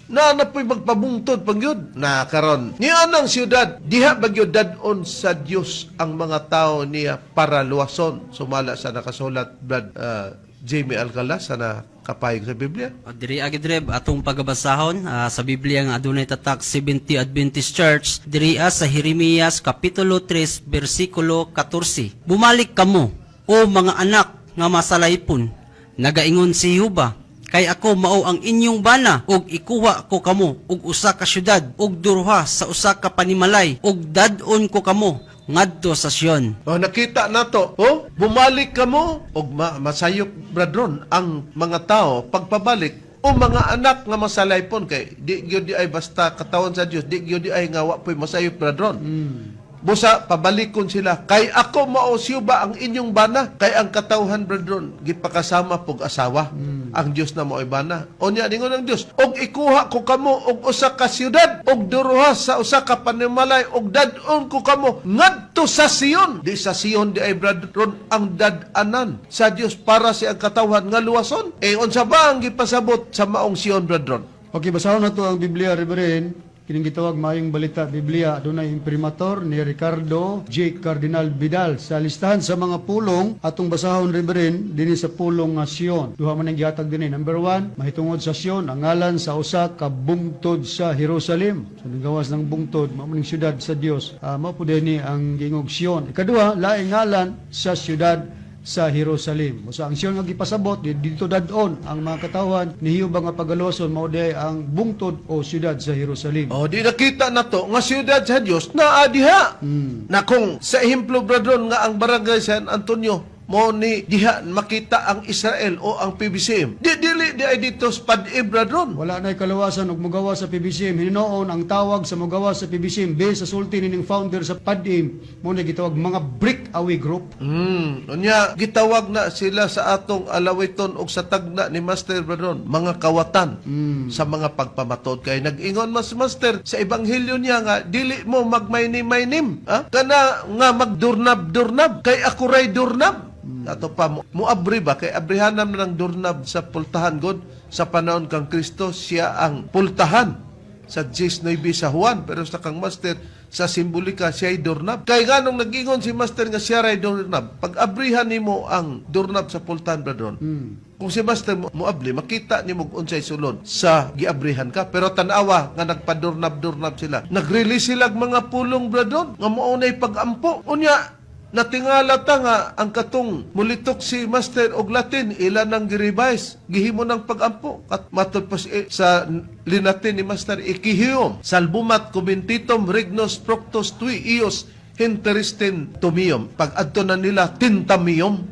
Na napoy magpabungtod pangyud na karon. Niya ang siyudad diha bagyod dadon sa Dios ang mga tao niya para luwason. Sumala sa nakasulat Brad Jamie Alcala sa nakapayag sa Biblia. Diri agidreb atong pagbasahon sa Biblia nga adunay tatak 70 Adventist Church diri sa Jeremias kapitulo 3 bersikulo 14. Bumalik kamo o mga anak nga masalaypon, nagaingon si Jehova, kay ako mao ang inyong bana ug ikuha ko kamo og usa ka syudad ug duruha sa usa ka panimalay ug dadon ko kamo ngadto sa Sion. Nakita na to. Bumalik ka mo og masayop bradron ang mga tao pagpabalik o mga anak nga masalaypon kay di gyud di ay basta katawan sa Dios, di gyud di ay nga wa poy masayop bradron. Busa pabalikon sila kay ako mao siyuba ang inyong bana kay ang katawhan brethren gipakasama pog asawa. Ang Dios na mao ay bana. Unya ningon ang Dios, og ikuha ko kamo og usa ka siyudad og duruha sa usa ka panimalay og dadon ko kamo ngadto sa Sion. Di sa Sion di ay brethren ang dad-anan sa Dios para sa ang katawhan nga luwason. Unsa ba ang gipasabot sa maong Sion brethren? Okay, basahon na to ang Biblia, reverend. Kining gitawag Mayong Balita Biblia, adunay imprimator ni Ricardo J. Cardinal Vidal. Sa listahan sa mga pulong, atong basahon reverend, dinhi sa pulong nga Sion. Duha man ang gihatag dinhi. Number 1, mahitungod sa Sion, ang ngalan sa usa ka bungtod sa Jerusalem. So, gawas ng bungtod, mamuning syudad sa Dios. Mao po dinhi ang gingog Sion. Ikaduha, laing ngalan sa syudad sa Jerusalem. So ang Sion nga gipasabot dito dadon ang mga katawan ni Hiob nga pagaluwason mao diay ang bungtod o syudad sa Jerusalem. Di nakita na to nga siyudad sa Dios na diha. Na kung sa ehemplo brethren nga ang barangay San Antonio mo ni diha makita ang Israel o ang PBCM. Dili di ay dito sa PADIM, brethren. Wala na'y kalawasan og mugawa sa PBCM. Hinoon ang tawag sa mugawa sa PBCM based sa sulti ning founder sa PADIM mo na gitawag mga breakaway group. Unya gitawag na sila sa atong alawiton og sa tagna ni Master Bradon, mga kawatan sa mga pagpamatod kay nag-ingon mas Master sa ebanghelyo niya nga dili mo magmaynim-maynim, ha? Kana nga magdurnab-durnab kay ako ray durnab. Ato pa muabri ba kay abrihanam na ng durnab sa pultahan god sa panahon kang Kristo siya ang pultahan sa 19 sa Juan pero sa kang Master sa simbolika siya ay durnab. Kay ganong nag-ingon si Master nga siya ay durnab. Pag abrihan nimo ang durnab sa pultahan, brethren, kung si Master muabli, makita nimo kung unsay sulod sa giabrihan ka. Pero tanawa nga nagpadurnab-durnab sila. Nag-release sila mga pulong, brethren, nga maunay pag-ampo. Unya, natingala ta nga ang katong mulitok si Master og Latin ilan ang girevise gihimo ng pagampo at matod pa sa linatin ni Master ikihiyom salbumat commentitum regnos proctos tui ios hinteristin tumium pag adto na nila tintamium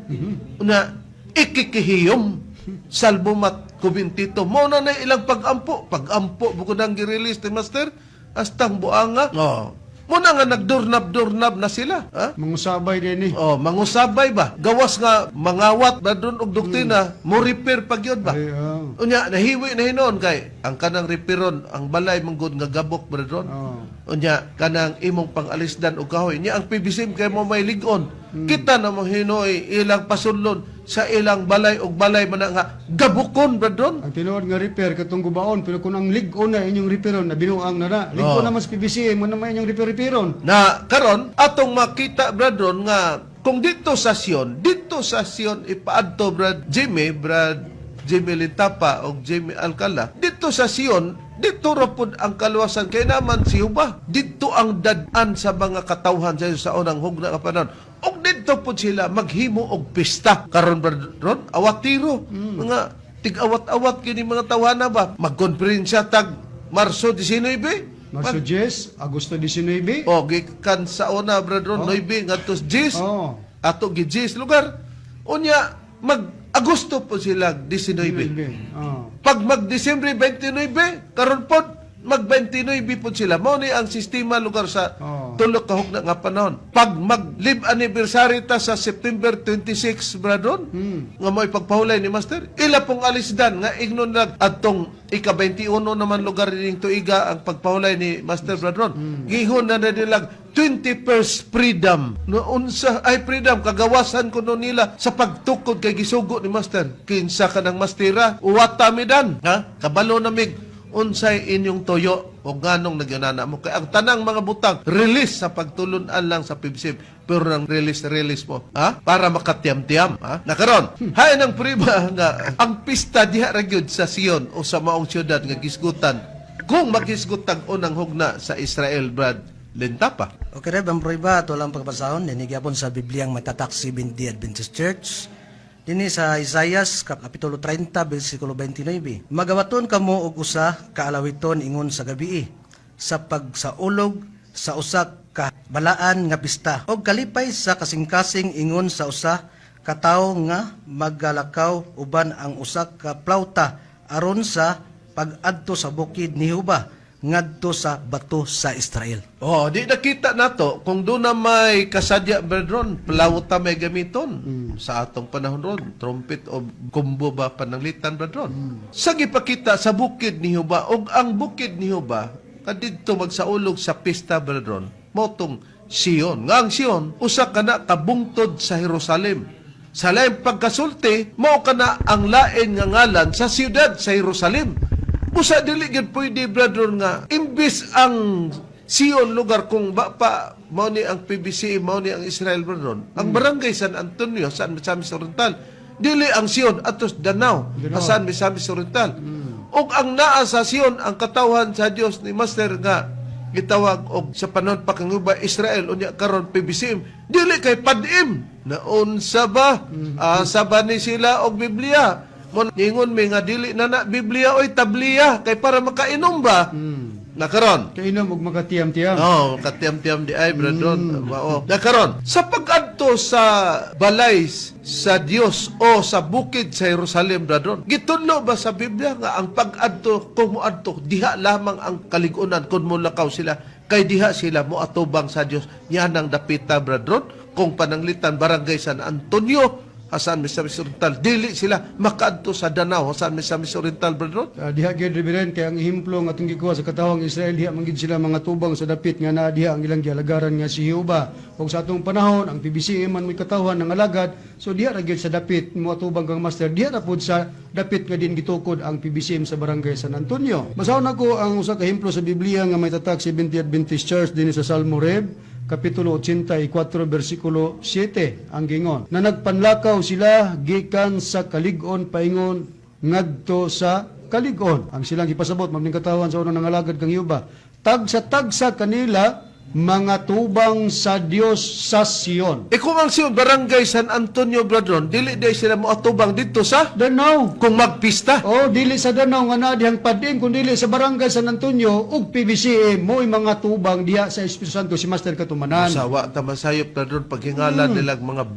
una ikikihiyom salbumat commentitum mo na ilang pagampo bukod ang girelease ni Master astang buanga muna nga nagdurnab-durnab na sila. Ha? Mangusabay din Mangusabay ba? Gawas nga mangawat ba doon og doktrina, mo repair pag yun ba? Ay, Unya, nahiwi na hinon kay ang kanang repairon, ang balay manggod nga gabok ba doon? Unya, kanang imong pang-alisdan og kahoy. Nya ang PBCM kay mo may ligon. Kita na mo hinoy ilang pasulon sa ilang balay og balay man nga gabukon ba doon? ang tinuod nga repair katong gubaon pero kung ang ligon na inyong repairon na binuang na ligon na mas PBCM mo naman inyong repairon. Na karon atong makita brethren nga kung dito sa Sion ipaadto Brad Jimmy Lintapa o Jimmy Alcala dito sa Sion dito ra pud ang kaluwasan kay naman si Uba dito ang dad-an sa mga katawhan sa unang hugna nga panahon og dito pud sila maghimo og pista karon brethren awatiro mga tig-awat-awat kini mga tawhana ba magkonferensya tag Marso 19 Marso 10, Agosto 19. gikan sa una, brethren, 9 ngadto 10. Ato gi 10 lugar. Unya mag-Agosto po sila 19. Pag mag-Disyembre 29, karon pod mag-29 po sila. Mao ni ang sistema lugar sa tulo ka hugna nga panahon. Pag mag-live anniversary ta sa September 26, brethren, nga mo'y pagpahulay ni Master, ila pong alisdan nga ignon nag adtong ika-21 naman lugar ning tuiga ang pagpahulay ni Master Brethren. Gihon na nila 21st freedom. Noon sa ay freedom kagawasan kuno nila sa pagtukod kay gisugo ni Master. Kinsa ka ng mastera uwata midan, ha? Kabalo na mig unsay inyong toyo o ganong nagyanana mo kay ang tanang mga butang release sa pagtulunan lang sa PBCM pero nang release mo para makatiam-tiam nakaron hay nang priba nga ang pista diha ra gyud sa Sion o sa maong syudad nga gisgutan kung magisgutang unang hugna sa Israel Brad Lintapa. Okay, Reb, ang proiba, ito lang pagbasahon, dinigapon sa Bibliang Matatak Seventh-day Adventist Church. Dini sa Isaias, Kapitulo 30, versikulo 29. Magawaton kamo og usa kaalawiton ingon sa gabii, sa pagsaulog sa usa ka balaan nga pista, og kalipay sa kasing-kasing ingon sa usa ka tawo nga maggalakaw uban ang usa ka plauta aron sa pag-adto sa bukid ni Huba ngadto sa bato sa Israel. Di nakita nato kung doon na may kasadya brethren, plauta may gamiton sa atong panahon ron, trumpet o kumbo ba pananglitan brethren. Sa gipakita sa bukid ni Huba og ang bukid ni Huba kadidto magsaulog sa pista brethren, motong Sion. Nga ang Sion usa kana kabungtod sa Jerusalem. Sa laing pagkasulti, mao kana ang lain nga ngalan sa siyudad sa Jerusalem. Usa dili gid pwede brethren nga imbis ang Sion lugar kung pa mao ni ang PBC mao ni ang Israel brethren ang barangay San Antonio sa Misamis Oriental dili ang Sion atos Danao sa Misamis Oriental ug ang naa sa Sion ang katawhan sa Dios ni Master nga gitawag og sa panahon pa kang Huba Israel unya karon PBC dili kay PADIM na unsa ba asa ni sila og Biblia. Ningon mi nga dili na Biblia oy tabliya kay para makainom ba? Nakaron. Kainom og makatiam-tiam. Makatiam-tiam di ay brethren. Nakaron. Sa pag adto sa balay sa Dios o sa bukid sa Jerusalem bradron. Gitudlo ba sa Biblia nga ang pag-adto kung moadto diha lamang ang kaligunan kun molakaw sila kay diha sila moatubang sa Dios. Yan ang dapita bradron. Kung pananglitan barangay San Antonio, Hasan Misamis Oriental, dili sila makaadto sa Danao, Hasan Misamis Oriental bradron. Diha gid Reverend kay ang ehemplo nga atong gikuha sa katawang Israel diha man gid sila mga tubang sa dapit nga naa diha ang ilang gialagaran nga si Jehova. Ug sa atong panahon ang PBCM man may katawhan ng alagad, so diha ra gid sa dapit mo atubang kang master diha ra pud sa dapit nga din gitukod ang PBCM sa barangay San Antonio. Basahon nako ang usa ka ehemplo sa Biblia nga may tatak Seventh-day Adventist Church dinhi sa Salmo Reb Kapitulo 84, versikulo 7, ang gingon. Na nagpanlakaw sila, gikan sa kalig-on, paingon, ngadto sa kalig-on. Ang silang ipasabot, magning katawan sa unang nangalagad kang Yuba. Tagsa-tagsa kanila, mga tubang sa Dios sa Sion. Kung ang Sion, barangay San Antonio bradron, dili day sila moatubang dito sa Danau. kung magpista. Oh, dili sa Danau nga na dihang pading, kung dili sa barangay San Antonio, ug PBCM, mo'y mga tubang diha sa Espiritu Santo, si Master Katumanan. Sawa ta masayop bradron paghingalan nilang mga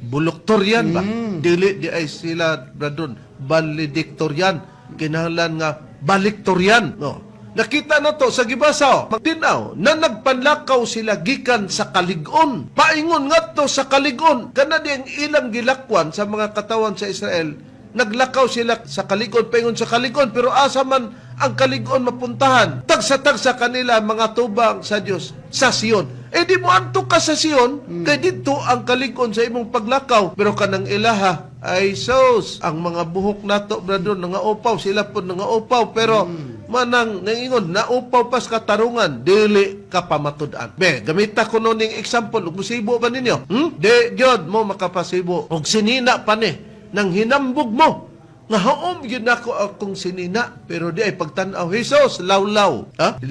bulok-torian ba. Dili di ay sila bradron valedictorian, kinahanglan nga baliktorian. No. Nakita na to sa gibasa, magtinaw, na nagpanlakaw sila gikan sa kalig-on. Paingon nga to sa kalig-on. Kana di ang ilang gilakwan sa mga katawan sa Israel, naglakaw sila sa kalig-on, paingon sa kalig-on, pero asa man ang kalig-on mapuntahan. Tagsa-tagsa kanila mga tubang sa Dios sa Sion. Di mo antok ka sa Sion, kay dito ang kalig-on sa imong paglakaw. Pero kanang ilaha, ay sos, ang mga buhok nato, bradron, nangaupaw, sila po nangaupaw, pero manang nangingon, naupaw pas katarungan, dili ka pamatud-an. Be, gamita ko nun yung example, ug musibo ba ninyo? Di, Diod mo makapasibo. Og sinina pa ni, nang hinambog mo, nga haom yun ako akong sinina, pero di ay pagtanaw, Jesus, lawlaw,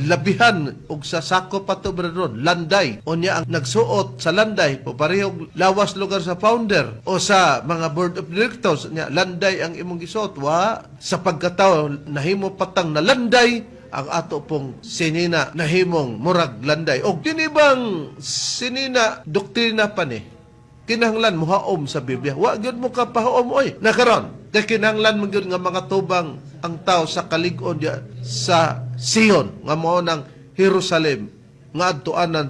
labihan, og sa sako pa to, bradron, landay, o niya ang nagsuot sa landay, po parehong lawas lugar sa founder, o sa mga board of directors, niya, landay ang imong gisuot, wa, sa pagkatao, nahimo patang na landay, ang ato pong sinina, nahimong murag landay, o dinibang sinina, doktrina pa ni, kinahanglan mo haom sa Biblia. Wa gyud mo ka pahaom oy. Nakaron, kay kinahanglan mo gyud nga mga tubang ang tao sa kalig-on diya sa Sion nga mao nang Jerusalem nga adtuanan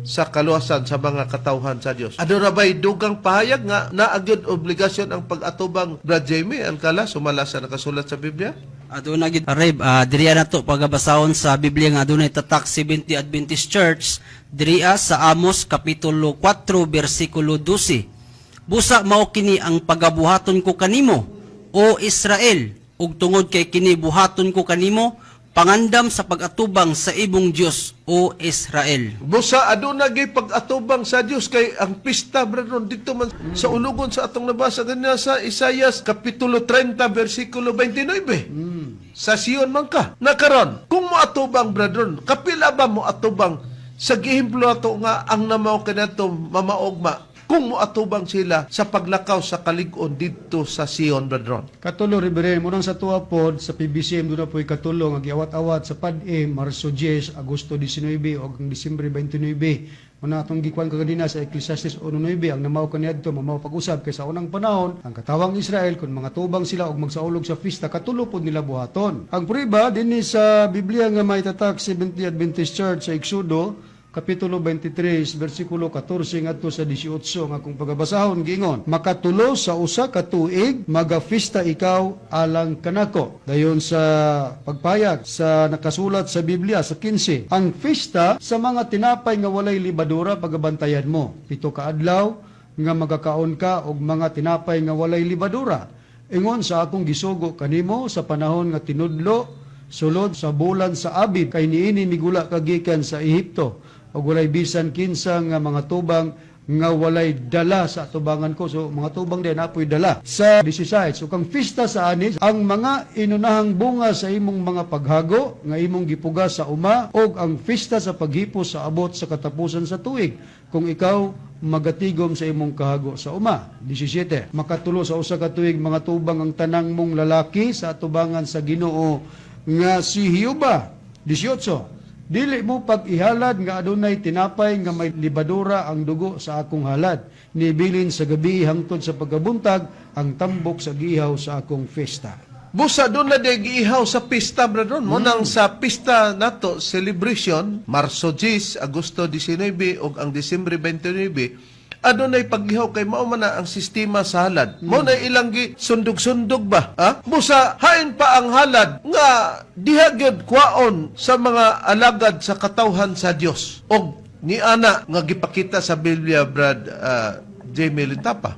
sa kaluwasan sa mga katawhan sa Dios. Aduna bay dugang pahayag nga naagyod obligasyon ang pag-atubang Brad Jamie ang kala sumala sa nakasulat sa Biblia? Aduna gid Reb, diriya na to pagabasahon sa Biblia nga adunay tatak 70 Adventist Church diriya sa Amos kapitulo 4 bersikulo 12. Busa mao kini ang pagabuhaton ko kanimo, o Israel, ug tungod kay kini buhaton ko kanimo, pangandam sa pag-atubang sa ibong Dios, o Israel. Busa aduna gyud pag-atubang sa Dios kay ang pista brethren dito man sa ulugon sa atong nabasa ganina sa Isaias kapitulo 30 bersikulo 29. Sa Sion man ka. Nakaron, kung moatubang brethren, kapila ba moatubang sa gihimplo ato nga ang namaw kanato mamaogma kung moatubang sila sa paglakaw sa kalig-on dito sa Sion brethren. Katulo Reverend, munang sa tuwa pod sa PBCM doon na po'y katulo nga giawat-awat sa PAD-E, Marso 10, Agosto 19 o ang Disyembre 29. Muna atong gikuan kaganina sa Ecclesiastes 1:9 ang namaw kaniadto mamaw pag-usab kay sa unang panahon ang katawang Israel kun mga tubang sila og magsaulog sa pista katulo pod nila buhaton. Ang prueba dinhi sa Biblia nga may tatak 70 Adventist Church sa Exodo Kapitulo 23, versikulo 14 ngadto sa 18 nga kung pagabasahon giingon, makatulo sa usa ka tuig magafista ikaw alang kanako. Dayon sa pagpayag sa nakasulat sa Biblia sa 15, ang fista sa mga tinapay nga walay libadura pagabantayan mo. 7 ka adlaw nga magakaon ka og mga tinapay nga walay libadura. Ingon sa akong gisugo kanimo sa panahon nga tinudlo sulod sa bulan sa Abib kay niini migula kagikan sa Ehipto. O walay bisan kinsa nga mga tubang nga walay dala sa tubangan ko. So mga tubang din apoy dala. Sa 16, so kang fista sa anis, ang mga inunahang bunga sa imong mga paghago nga imong gipuga sa uma o ang fista sa paghipo sa abot sa katapusan sa tuig. Kung ikaw magatigom sa imong kahago sa uma. 17, makatulo sa usa ka tuig mga tubang ang tanang mong lalaki sa tubangan sa Ginoo nga si Jehova. 18, Dili mo pag-ihalad nga adunay tinapay nga may libadura ang dugo sa akong halad. Nibilin sa gabi hangtod sa pagkabuntag ang tambok sa gihaw sa akong festa. Busa doon na giihaw sa pista, brethren. Mo nang sa pista nato, celebration, Marso 10, Agosto 19, o ang Disyembre 29, adunay pag-ihaw kay mao man na ang sistema sa halad. Mo na ilang gi sundog-sundog ba? Ha? Busa hain pa ang halad nga diha gyud kwaon sa mga alagad sa katawhan sa Dios. Og ni ana nga gipakita sa Biblia, Brad Jamie Lintapa.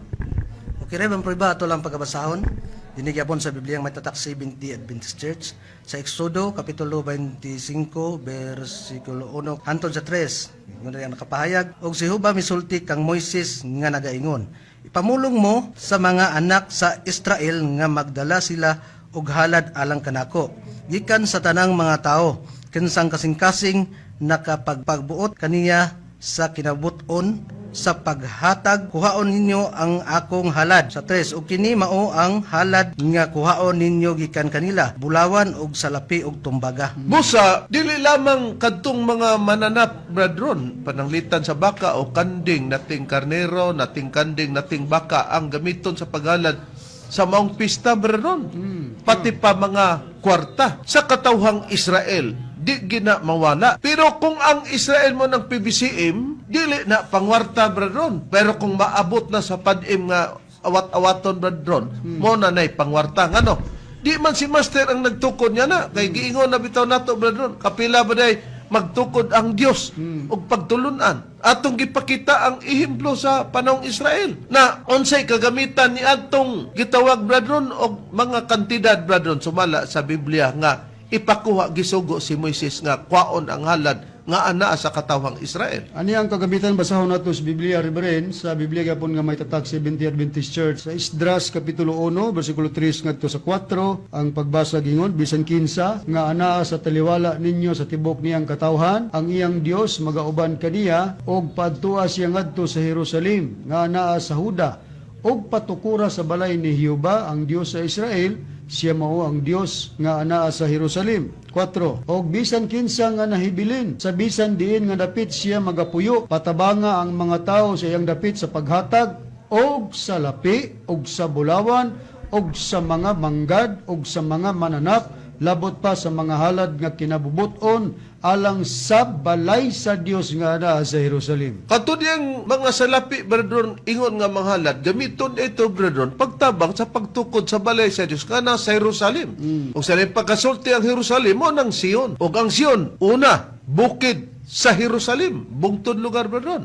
Okay, Reverend Priba, ato lang pagkabasahon. Dinigyapon sa Biblia may tatak 70 Adventist Church sa Exodo kapitulo 25 bersikulo 1 hantod sa 3. Ngunit ang nakapahayag og si Jehovah misulti kang Moises nga nagaingon, ipamulong mo sa mga anak sa Israel nga magdala sila og halad alang kanako gikan sa tanang mga tao kinsang kasing-kasing nakapagpagbuot kaniya sa kinabuton sa paghatag kuhaon ninyo ang akong halad. Sa 3, ug kini mao ang halad nga kuhaon ninyo gikan kanila, bulawan ug salapi ug tumbaga. Busa, dili lamang kadtong mga mananap, brethren, pananglitan sa baka o kanding, nating karnero, nating kanding, nating baka ang gamiton sa paghalad sa maong pista, brethren. Pati pa mga kwarta sa katawhang Israel, di gina mawala. Pero kung ang Israel mo ng PBCM, dili na pangwarta, brethren. Pero kung maabot na sa padim nga awat-awaton, brethren, mo na na'y pangwarta. Ngano? Di man si Master ang nagtukod niya na. Kay giingon na bitaw nato, brethren. Kapila ba day magtukod ang Dios og pagtulunan. Atong gipakita ang ihemplo sa panahong Israel na unsay kagamitan ni atong gitawag, brethren, og mga kantidad, brethren, sumala sa Biblia nga ipakuha gisugo si Moises nga kwaon ang halad nga ana sa katawhang Israel. Ani ang kagamitan basahon nato sa Biblia, Reverend, sa Biblia gapon nga may tatak 70 Adventist Church sa Esdras kapitulo 1 bersikulo 3 ngadto sa 4 ang pagbasa gingon bisan kinsa nga ana sa taliwala ninyo sa tibok niyang katawhan ang iyang Dios magauban kaniya og padtua siya ngadto sa Jerusalem nga ana sa Huda og patukura sa balay ni Jehova ang Dios sa Israel siya mao ang Dios nga anaa sa Jerusalem. 4. Og bisan kinsa nga nahibilin sa bisan diin nga dapit siya magapuyo patabanga ang mga tao sa iyang dapit sa paghatag og sa lapi og sa bulawan og sa mga manggad og sa mga mananap labot pa sa mga halad nga kinabubuton alang sa balay sa Dios nga anaa sa Jerusalem. Katod yung mga salapi, brethren, ingon nga mga halad, gamiton ito, brethren, pagtabang sa pagtukod sa balay sa Diyos nga na sa Jerusalem. O sa pagkasulti ang Jerusalem, mo ng Sion. O ang Sion, una, bukid sa Jerusalem. Bungtod lugar, brethren.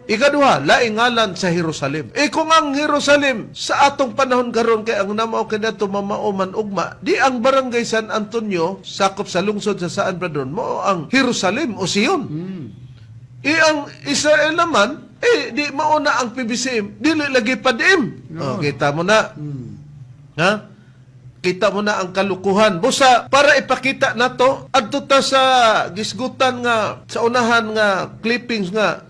Ikaduha, laing ngalan sa Jerusalem. Kung ang Jerusalem sa atong panahon karon kay ang namao kanato mamauman ugma, di ang barangay San Antonio sakop sa lungsod sa saan, brethren, mo ang Jerusalem o Sion. Ang Israel naman, di mauna ang PBCM, dili lagi padim. No. Kita mo na. Ha? Kita mo na ang kalukuhan. Busa, para ipakita nato, adto ta sa gisgutan nga, sa unahan nga clippings nga,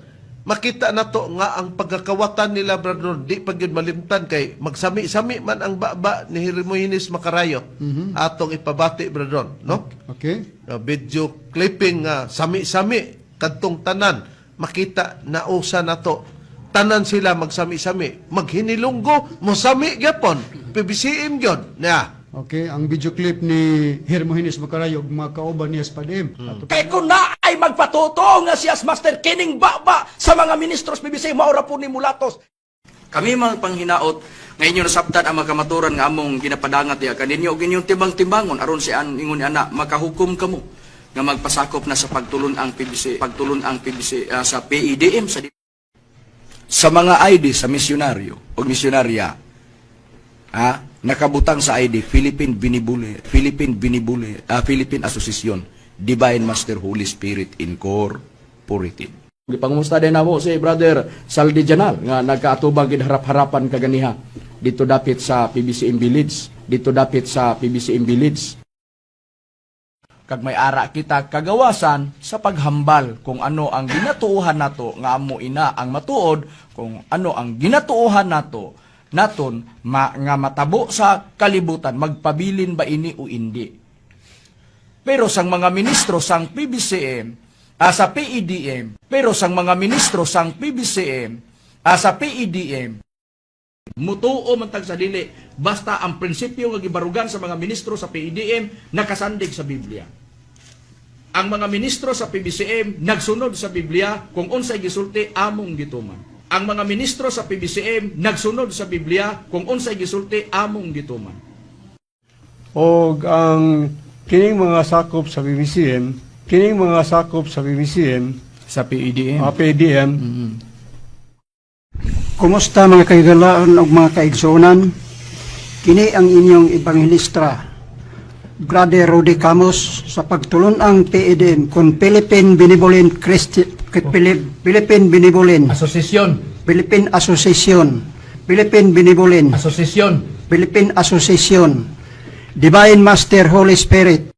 makita nato nga ang pagkakawatan nila, brethren, di pa gyud malimtan kay magsami-sami man ang baba ni Hermogenes Macarayo. Atong ipabati, brethren, no? Okay? Video clipping nga sami-sami kadtong tanan makita na usa nato tanan sila magsami-sami maghinilunggo mosami gyapon PBCM gyud na. Okay, ang video clip ni Hermogenes Macarayo ug mga kauban niya sa padim. Kay kung na ay magpatuto nga siya Master kining baba sa mga ministros BBC maura po ni mulatos. Kami mga panghinaot nga inyo nasabtan ang mga kamaturan nga among ginapadangat diha kaninyo og inyong timbang-timbangon aron si ingon ni ana makahukom kamo nga magpasakop na sa pagtulon ang PBC sa PEDM sa mga ID sa misyonaryo o misyonarya. Nakabutang sa ID Philippine Association Divine Master Holy Spirit Incorporated. Gipangumusta din namo si Brother Saldi Janal nga nagkaatubang gid harap-harapan kaganiha dito dapit sa PBCM Village. Kag may ara kita kagawasan sa paghambal kung ano ang ginatuohan nato nga amo ina ang matuod kung ano ang ginatuohan naton nga matabo sa kalibutan magpabilin ba ini o hindi. pero sang mga ministro sang PBCM, sa PEDM, pero sang mga ministro sang PBCM, sa PEDM, mutuo man tag sa dili, basta ang prinsipyo nga gibarugan sa mga ministro sa PEDM nakasandig sa Biblia. Ang mga ministro sa PBCM nagsunod sa Biblia kung unsay gisulti among gituman. Ang mga ministro sa PBCM nagsunod sa Biblia kung unsay gisulti among gituman. O ang kining mga sakop sa PBCM, Sa PEDM. PDM, Kumusta mga kaigalaan o mga kaigsunan? Kini ang inyong ebanghilista, Brother Rudy Camus, sa pagtulon ang PEDM kung Philippine Benevolent Philippine Benevolent Asosisyon. Philippine Association, Divine Master Holy Spirit.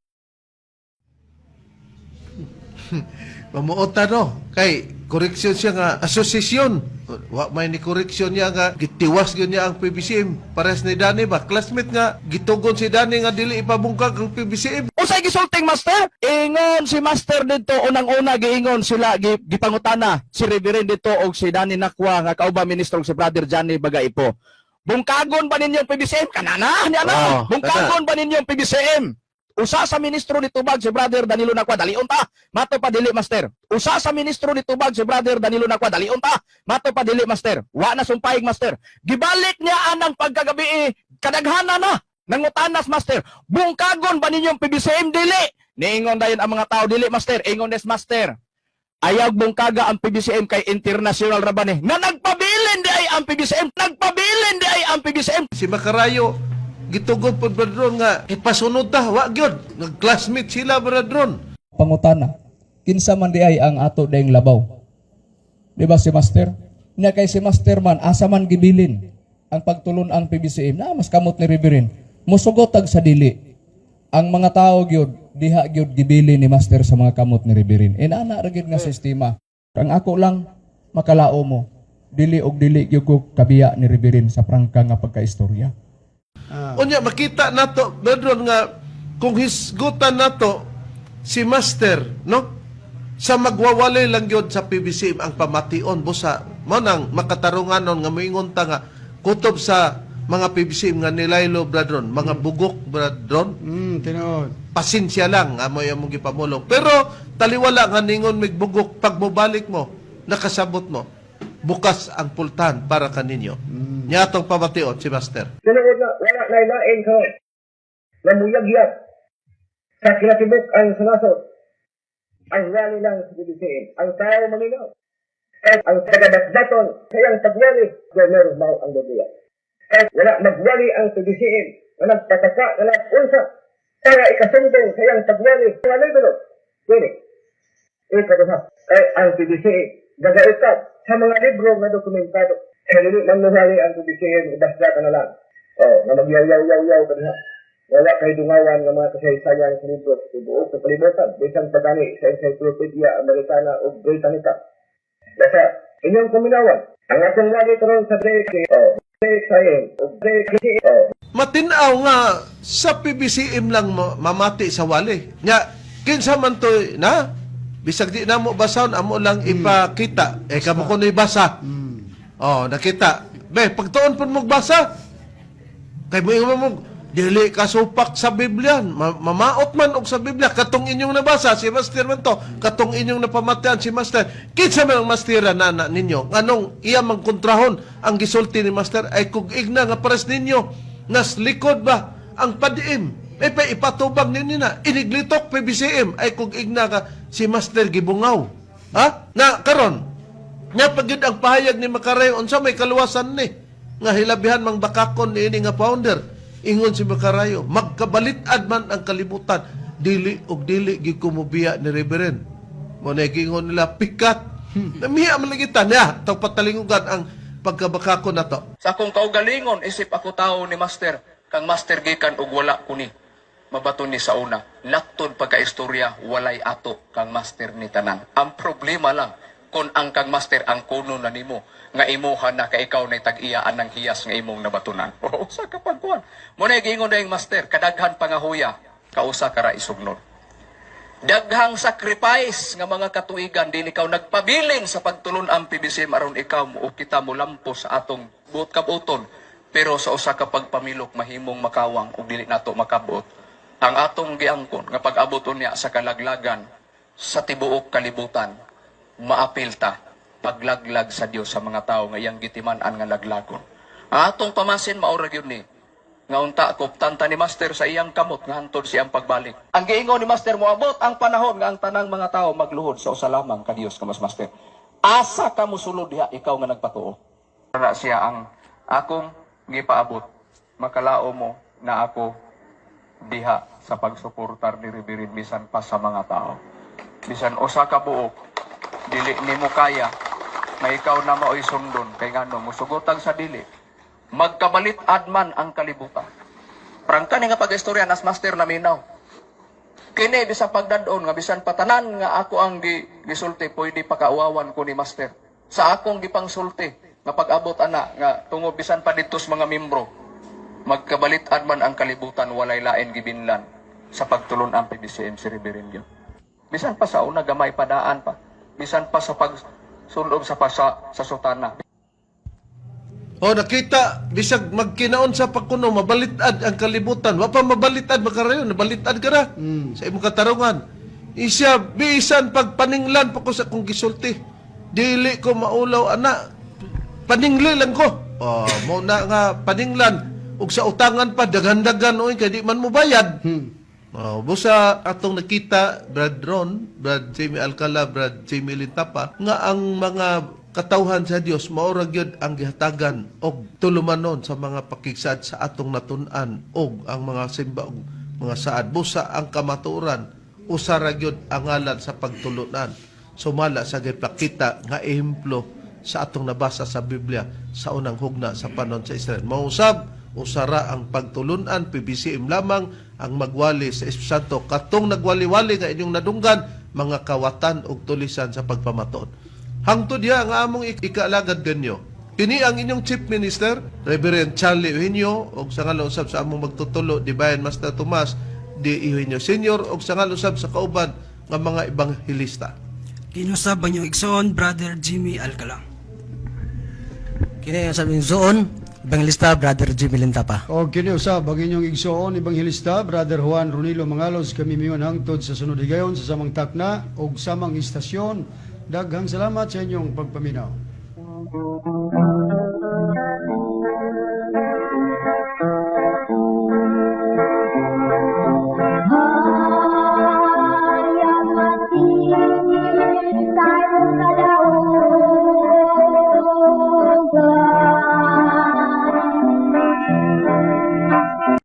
Mamuota no, kay koreksyon siya nga asosasyon. Wa may ni koreksyon niya nga gitiwas gyud niya ang PBCM. Pares ni Dani ba? Classmate nga gitugon si Dani nga dili ipabungkag ang PBCM. Usay gisulting master, ingon si master dito unang-una giingon sila gipangutana si Reverend dito og si Dani Nakwa nga kauban ministro si Brother Johnny Bagaipo. Bungkagon ba ninyong PBCM kanana? Oh, Bungkagon ba ninyong PBCM? Usa sa ministro ni Tubag si Brother Danilo Nakwa, dalion ta, mato pa dili master. Usa sa ministro ni Tubag si Brother Danilo Nakwa, dalion ta, mato pa dili master. Wa na sumpayig master. Gibalik niya anang pagkagabi kadaghana na nangutanas master. Bungkagon ba ninyong PBCM dili? Niingon dayon ang mga tao dili master, ingon des master. Ayaw bungkaga ang PBCM kay international ra ba ni? Nga nagpabilin di ay ang PBCM, Si Macarayo gitugon pod Bradron nga ipasunod ta, wa gyud. Nag-classmate sila Bradron. Pangutana, kinsa man di ay ang ato daing labaw. Di ba si Master? Nya kay si Master man, asa man gibilin ang pagtulon ang PBCM na mas kamot ni Reverend. Musugot tag sa dili. Ang mga tao gyud diha gyud gibilin ni Master sa mga kamot ni Reverend. Inana ra gyud nga sistema. Kang ako lang makalao mo, dili og dili gyud ko kabiya ni Reverend sa prangka nga pagkaistorya. Unya makita nato Bradron nga kung hisgutan nato si Master, no? Sa magwawalay lang gyud sa PBCM ang pamation busa mo nang makatarunganon nga moingon ta nga kutob sa mga PBCM nga nilaylo Bradron, mga bugok Bradron. tinuod. Pasensya lang amoy among gipamulong. Pero taliwala nga ningon migbugok pag mobalik mo, nakasabot mo. Bukas ang pultan para kaninyo. Nya atong pamation si Master. Sunod na, wala na ilain ko. Namuyagyat. Sa kinatibok ang sumasot. Ang rally lang sa BBCM. Ang tao maninaw. At ang tagadasdaton sayang tagyari, Gomer Mau ang Biblia. At wala magwali ang BBCM. Walang pataka, walang unsa. Para ikasuntong sayang tagyari. Wala ito. Pwede. Ito ha. Ang BBCM. Gagaitad sa mga libro na dokumentado. Hindi manuhali ang PBCM, ibasda ka na lang. Na magyaw-yaw-yaw ka na. Wala kay dungawan ng mga kasaysayan sa libro. Ibuok sa palibutan. Bisang pagani sa Encyclopedia Americana o Britannica. Basta, inyong kuminawan. Ang atong lagi karon sa break science o break Matinaw nga sa PBCM lang mamati sa wali. Nya kinsa man to na bisag di namo basahon amo lang ipakita. Kamo ko ni basa. Oh, nakita. Be, pagtuon pud mo basa. Kay mo dili ka supak sa Biblia. Mamaot man og sa Biblia katong inyong nabasa si Master man to. Katong inyong napamatian si Master. Kinsa man ang mastera na ninyo? Nganong iya magkontrahon ang gisulti ni Master ay kung igna nga pares ninyo nas likod ba ang padiim. Pa ipatubag ninyo na iniglitok PBCM ay kung igna ka si Master gibungaw. Ha? Na karon nya pagyud ang pahayag ni Macarayo unsa may kaluwasan ni nga hilabihan mang bakakon ni ini nga founder. Ingon si Macarayo, magkabalit-ad man ang kalibutan, dili og dili gyud kumubiya ni Reverend. Mo na gingon nila pikat. Namiya man lagi niya tawag patalingugan ang pagkabakakon nato. Sa akong kaugalingon, isip ako tao ni Master, kang Master gikan og wala kuni. Mabato ni sa una, laktod pagkaistorya, walay ato kang Master ni tanan. Ang problema lang, kung ang kang Master ang kuno na nimo, nga imuhan na ka ikaw na tag-iyaan ng hiyas nga imong nabatunan. O, sa kapagkuhan. Muna gingon na yung Master, kadaghan pangahuya, kausa ka ra isugnod. Daghang sacrifice nga mga katuigan dili ikaw nagpabilin sa pagtulon ang PBCM aron ikaw mo kita mo lampo sa atong buot kabuton, pero sa usa ka pagpamilok mahimong makawang ug dili nato makabot ang atong giangkon nga pag-abot unya sa kalaglagan sa tibuok kalibutan. Maapil ta paglaglag sa Dios sa mga tao nga iyang gitiman-an nga laglagon. Ang atong pamasin maura gyud ni nga unta koptanta ni Master sa iyang kamot nga hantod siyang pagbalik. Ang giingon ni Master moabot ang panahon nga ang tanang mga tao magluhod sa usa lamang ka Dios kamas Master. Asa ka mosulod diha ikaw nga nagpatuo. Para siya ang akong gipaabot. Makalao mo na ako diha sa pagsuportar ni Birin bisan pa sa mga tao. Bisan usa ka buok dili nimo kaya na ikaw na maoy sundon kay ngano musugotan sa dili. Magkabalit adman ang kalibutan. Prangka ni nga pag-istorya nas Master naminaw. Kini bisan pagdadon nga bisan patanan nga ako ang gisulti pwede pakauwawan ko ni Master. Sa akong gipangsulti nga pag-abot ana nga tungod bisan pa ditos mga membro. Magkabalit adman ang kalibutan walay lain gibinlan sa pagtulon ang PBCM si Reverend. Bisan pa sa una gamay padaan pa. Bisan pa sa pagsulob sa sutana. O nakita, bisag magkinaon sa pagkuno, mabalitad ang kalibutan. Wa pa mabalitad makarayon, nabalitad ka na sa imong katarungan. Isya, bisan pagpaninglan pa ko sa kong gisulti. Dili ko maulaw, ana. Paningli lang ko. Mo na nga paninglan. Ug sa utangan pa, dagan-dagan, oy, kaya di man mo bayad. Busa atong nakita, Brad Ron, Brad Jamie Alcala, Brad Jamie Lintapa, nga ang mga katawhan sa Dios maura gyud ang gihatagan og tulumanon sa mga pakigsad sa atong natun-an og ang mga simba og mga saad. Busa ang kamatuoran usa ra gyud ang ngalan sa pagtulunan. Sumala sa gipakita nga ehemplo sa atong nabasa sa Biblia sa unang hugna sa panon sa Israel. Mausab usara ang pagtulunan PBCM lamang ang magwali sa Espiritu Santo katong nagwali-wali nga inyong nadunggan mga kawatan og tulisan sa pagpamaton. Hangtod diha nga among ikaalagad ganyo. Kini ang inyong Chief Minister, Reverend Charlie Eugenio, o sa ngalusab sa among magtutulo, Divine Master Tomas D. Eugenio Sr. o sa ngalusab sa kauban ng mga ebanghelista. Kinusab ang iyong igsoon, Brother Jimmy Alcala. Kini ang sabing zoon, Evangelista Brother Jimmy Lintapa. O kiniusab ang inyong igsoon, Evangelista, Brother Juan Ronilo Mangalos, kami miyon hangtod sa sunod higayon sa samang takna o samang istasyon. Daghang salamat sa inyong pagpaminaw.